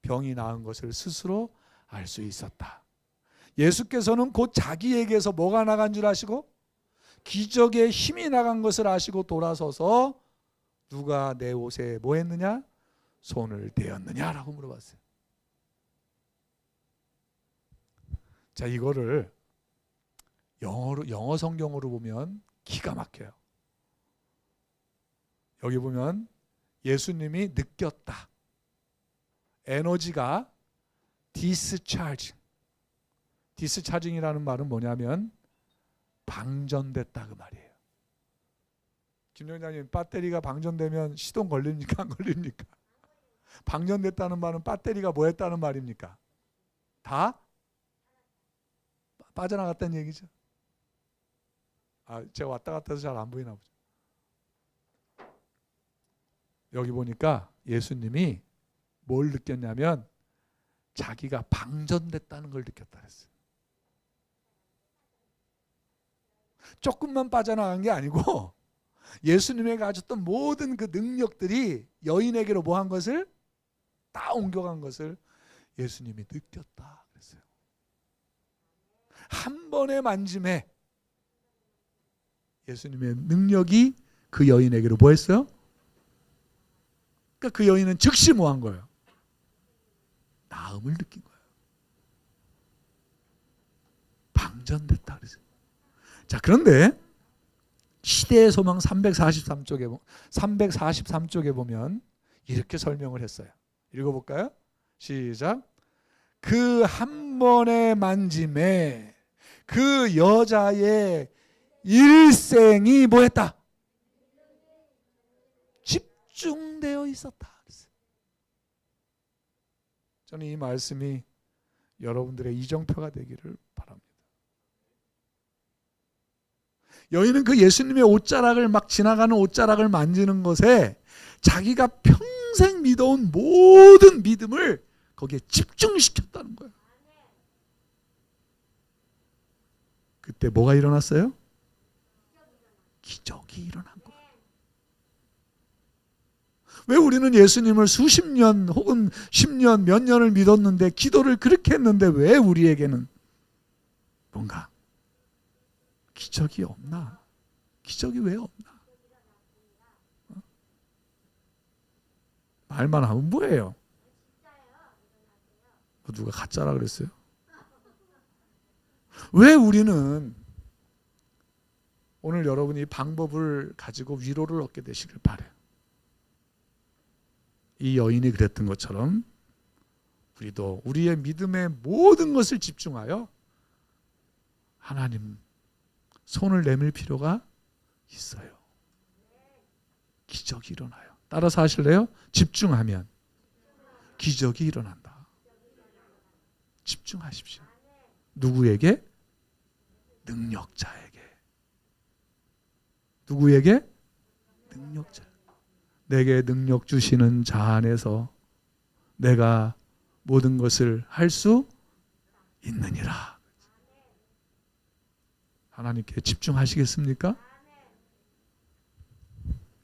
병이 나은 것을 스스로 알 수 있었다. 예수께서는 곧 자기에게서 뭐가 나간 줄 아시고 기적의 힘이 나간 것을 아시고 돌아서서 누가 내 옷에 뭐 했느냐? 손을 대었느냐라고 물어봤어요. 자, 이거를 영어 성경으로 보면 기가 막혀요. 여기 보면 예수님이 느꼈다. 에너지가 디스차징이라는 말은 뭐냐면 방전됐다 그 말이에요. 김영장님, 배터리가 방전되면 시동 걸립니까? 안 걸립니까? 방전됐다는 말은 배터리가 뭐 했다는 말입니까? 다 빠져나갔다는 얘기죠. 제가 왔다 갔다 해서 잘 안 보이나 보죠. 여기 보니까 예수님이 뭘 느꼈냐면 자기가 방전됐다는 걸 느꼈다 그랬어요. 조금만 빠져나간 게 아니고 예수님에게 가졌던 모든 그 능력들이 여인에게로 뭐 한 것을 다 옮겨간 것을 예수님이 느꼈다 그랬어요. 한 번의 만짐에 예수님의 능력이 그 여인에게로 뭐 했어요? 그러니까 그 여인은 즉시 뭐 한 거예요? 나음을 느낀 거예요. 방전됐다 그랬어요. 자, 그런데 시대의 소망 343쪽에 보면 이렇게 설명을 했어요. 읽어볼까요? 시작. 그 한 번의 만짐에 그 여자의 일생이 뭐했다? 집중되어 있었다. 저는 이 말씀이 여러분들의 이정표가 되기를 바랍니다. 여인은 그 예수님의 옷자락을 막 지나가는 옷자락을 만지는 것에 자기가 평생 믿어온 모든 믿음을 거기에 집중시켰다는 거예요. 그때 뭐가 일어났어요? 기적이 일어난 거예요. 왜 우리는 예수님을 수십 년 혹은 10년 몇 년을 믿었는데 기도를 그렇게 했는데 왜 우리에게는 뭔가 기적이 없나? 기적이 왜 없나? 말만 하면 뭐예요? 누가 가짜라 그랬어요? 왜 우리는 오늘 여러분이 방법을 가지고 위로를 얻게 되시길 바라요. 이 여인이 그랬던 것처럼 우리도 우리의 믿음의 모든 것을 집중하여 하나님 손을 내밀 필요가 있어요. 기적이 일어나요. 따라서 하실래요? 집중하면 기적이 일어난다. 집중하십시오. 누구에게? 능력자에게. 누구에게? 능력자. 내게 능력 주시는 자 안에서 내가 모든 것을 할 수 있느니라. 하나님께 집중하시겠습니까?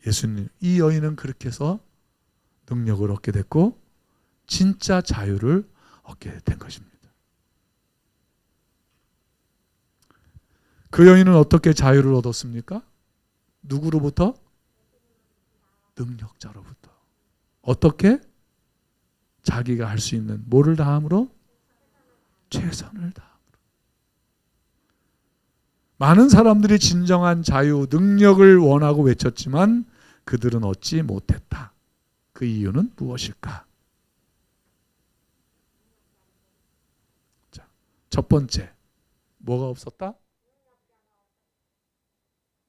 예수님, 이 여인은 그렇게 해서 능력을 얻게 됐고 진짜 자유를 얻게 된 것입니다. 그 여인은 어떻게 자유를 얻었습니까? 누구로부터? 능력자로부터. 어떻게? 자기가 할 수 있는 뭐를 다함으로? 최선을 다함으로. 많은 사람들이 진정한 자유, 능력을 원하고 외쳤지만 그들은 얻지 못했다. 그 이유는 무엇일까? 자, 첫 번째, 뭐가 없었다?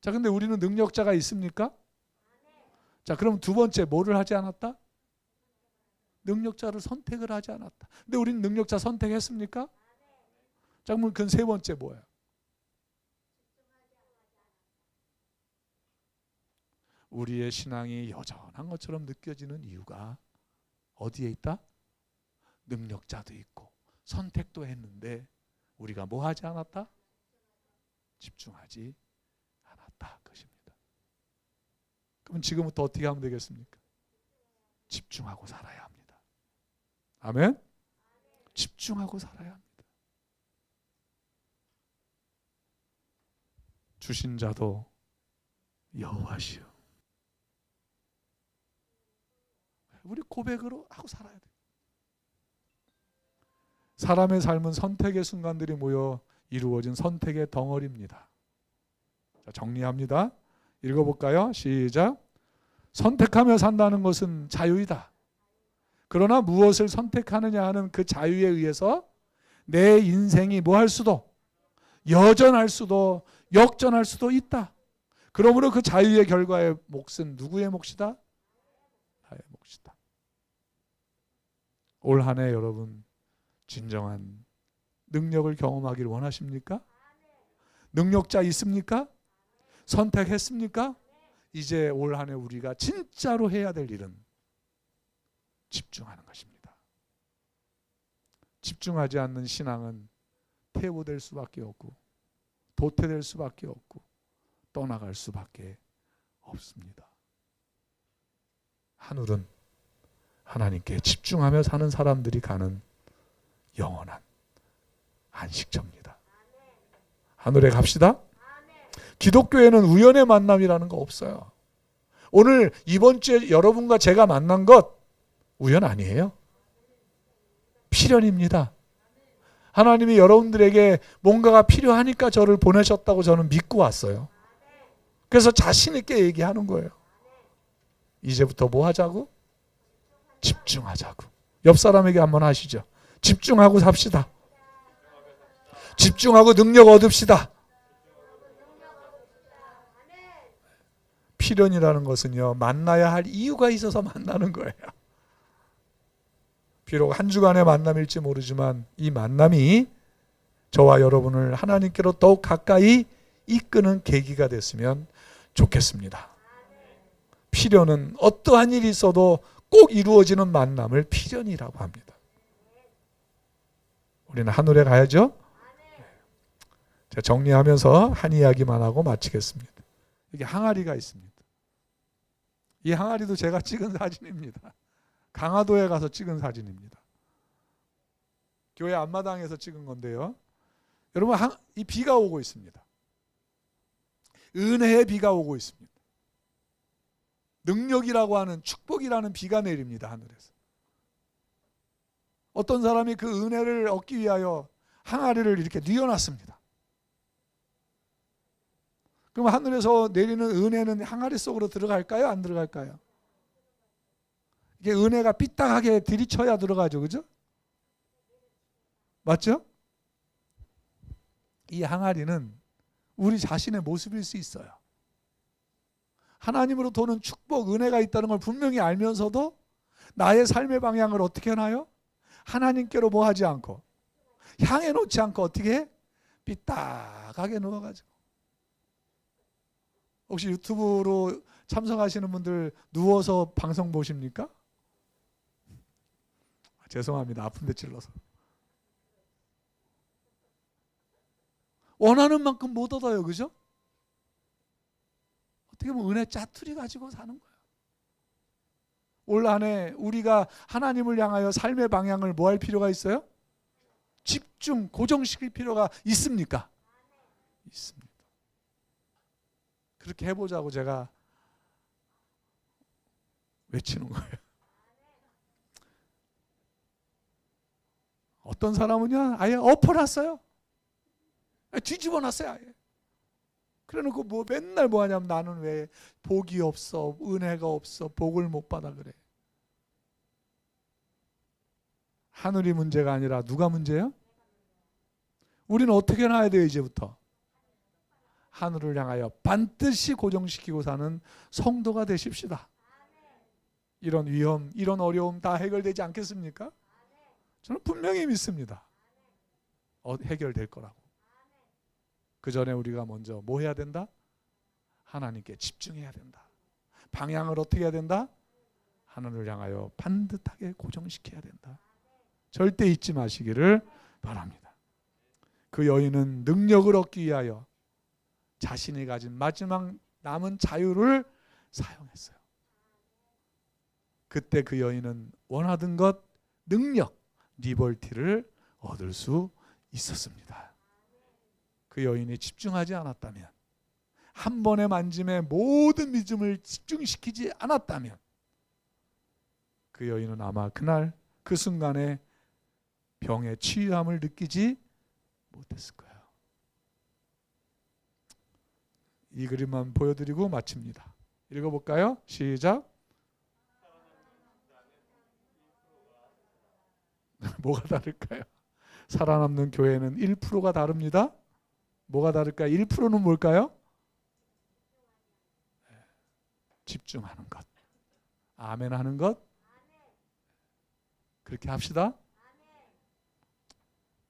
자, 근데 우리는 능력자가 있습니까? 자, 그럼 두 번째, 뭐를 하지 않았다? 능력자를 선택을 하지 않았다. 근데 우리는 능력자 선택했습니까? 자, 그러면 그 세 번째 뭐예요? 우리의 신앙이 여전한 것처럼 느껴지는 이유가 어디에 있다? 능력자도 있고 선택도 했는데 우리가 뭐 하지 않았다? 집중하지 않았다. 것입니다. 그럼 지금부터 어떻게 하면 되겠습니까? 집중하고 살아야 합니다. 아멘? 집중하고 살아야 합니다. 주신 자도 여호와시요. 우리 고백으로 하고 살아야 돼요. 사람의 삶은 선택의 순간들이 모여 이루어진 선택의 덩어리입니다. 자, 정리합니다. 읽어볼까요? 시작. 선택하며 산다는 것은 자유이다. 그러나 무엇을 선택하느냐 하는 그 자유에 의해서 내 인생이 뭐 할 수도, 여전할 수도, 역전할 수도 있다. 그러므로 그 자유의 결과의 몫은 누구의 몫이다? 나의 몫이다. 올 한 해 여러분 진정한 능력을 경험하기를 원하십니까? 능력자 있습니까? 선택했습니까? 이제 올 한 해 우리가 진짜로 해야 될 일은 집중하는 것입니다. 집중하지 않는 신앙은 퇴보될 수밖에 없고 도태될 수밖에 없고 떠나갈 수밖에 없습니다. 하늘은 하나님께 집중하며 사는 사람들이 가는 영원한 안식처입니다. 하늘에 갑시다. 기독교에는 우연의 만남이라는 거 없어요. 오늘 이번 주에 여러분과 제가 만난 것 우연 아니에요. 필연입니다. 하나님이 여러분들에게 뭔가가 필요하니까 저를 보내셨다고 저는 믿고 왔어요. 그래서 자신 있게 얘기하는 거예요. 이제부터 뭐 하자고? 집중하자고. 옆 사람에게 한번 하시죠. 집중하고 삽시다. 집중하고 능력 얻읍시다. 필연이라는 것은요, 만나야 할 이유가 있어서 만나는 거예요. 비록 한 주간의 만남일지 모르지만 이 만남이 저와 여러분을 하나님께로 더욱 가까이 이끄는 계기가 됐으면 좋겠습니다. 필연은 어떠한 일이 있어도 꼭 이루어지는 만남을 필연이라고 합니다. 우리는 하늘에 가야죠. 자, 정리하면서 한 이야기만 하고 마치겠습니다. 여기 항아리가 있습니다. 이 항아리도 제가 찍은 사진입니다. 강화도에 가서 찍은 사진입니다. 교회 앞마당에서 찍은 건데요. 여러분, 이 비가 오고 있습니다. 은혜의 비가 오고 있습니다. 능력이라고 하는, 축복이라는 비가 내립니다. 하늘에서. 어떤 사람이 그 은혜를 얻기 위하여 항아리를 이렇게 뉘어놨습니다. 그럼 하늘에서 내리는 은혜는 항아리 속으로 들어갈까요? 안 들어갈까요? 이게 은혜가 삐딱하게 들이쳐야 들어가죠. 그죠? 맞죠? 이 항아리는 우리 자신의 모습일 수 있어요. 하나님으로 도는 축복, 은혜가 있다는 걸 분명히 알면서도 나의 삶의 방향을 어떻게 하나요? 하나님께로 뭐 하지 않고, 향해 놓지 않고 어떻게 해? 삐딱하게 누워가지고. 혹시 유튜브로 참석하시는 분들 누워서 방송 보십니까? 죄송합니다. 아픈데 찔러서. 원하는 만큼 못 얻어요. 그죠? 어떻게 보면 은혜 짜투리 가지고 사는 거예요. 올 한 해 우리가 하나님을 향하여 삶의 방향을 뭐 할 필요가 있어요? 집중, 고정시킬 필요가 있습니까? 있습니다. 그렇게 해보자고 제가 외치는 거예요. 어떤 사람은요, 아예 엎어놨어요. 뒤집어 놨어요, 아예. 그래 놓고 뭐 맨날 뭐 하냐면 나는 왜 복이 없어, 은혜가 없어, 복을 못 받아 그래. 하늘이 문제가 아니라 누가 문제예요? 우리는 어떻게 나야 돼요, 이제부터? 하늘을 향하여 반드시 고정시키고 사는 성도가 되십시다. 이런 위험, 이런 어려움 다 해결되지 않겠습니까? 저는 분명히 믿습니다. 해결될 거라고. 그 전에 우리가 먼저 뭐 해야 된다? 하나님께 집중해야 된다. 방향을 어떻게 해야 된다? 하늘을 향하여 반듯하게 고정시켜야 된다. 절대 잊지 마시기를 바랍니다. 그 여인은 능력을 얻기 위하여 자신이 가진 마지막 남은 자유를 사용했어요. 그때 그 여인은 원하던 것, 능력, 리버티를 얻을 수 있었습니다. 그 여인이 집중하지 않았다면, 한 번의 만짐에 모든 믿음을 집중시키지 않았다면 그 여인은 아마 그날 그 순간에 병의 치유함을 느끼지 못했을 거예요. 이 그림만 보여드리고 마칩니다. 읽어볼까요? 시작. 뭐가 다를까요? 살아남는 교회는 1%가 다릅니다. 뭐가 다를까요? 1%는 뭘까요? 집중하는 것. 아멘 하는 것. 그렇게 합시다.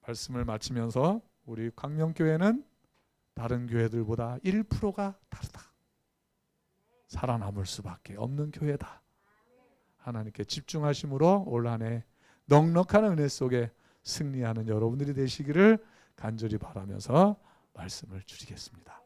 말씀을 마치면서 우리 광명교회는 다른 교회들보다 1%가 다르다. 살아남을 수밖에 없는 교회다. 하나님께 집중하심으로 올 한 해 넉넉한 은혜 속에 승리하는 여러분들이 되시기를 간절히 바라면서 말씀을 줄이겠습니다.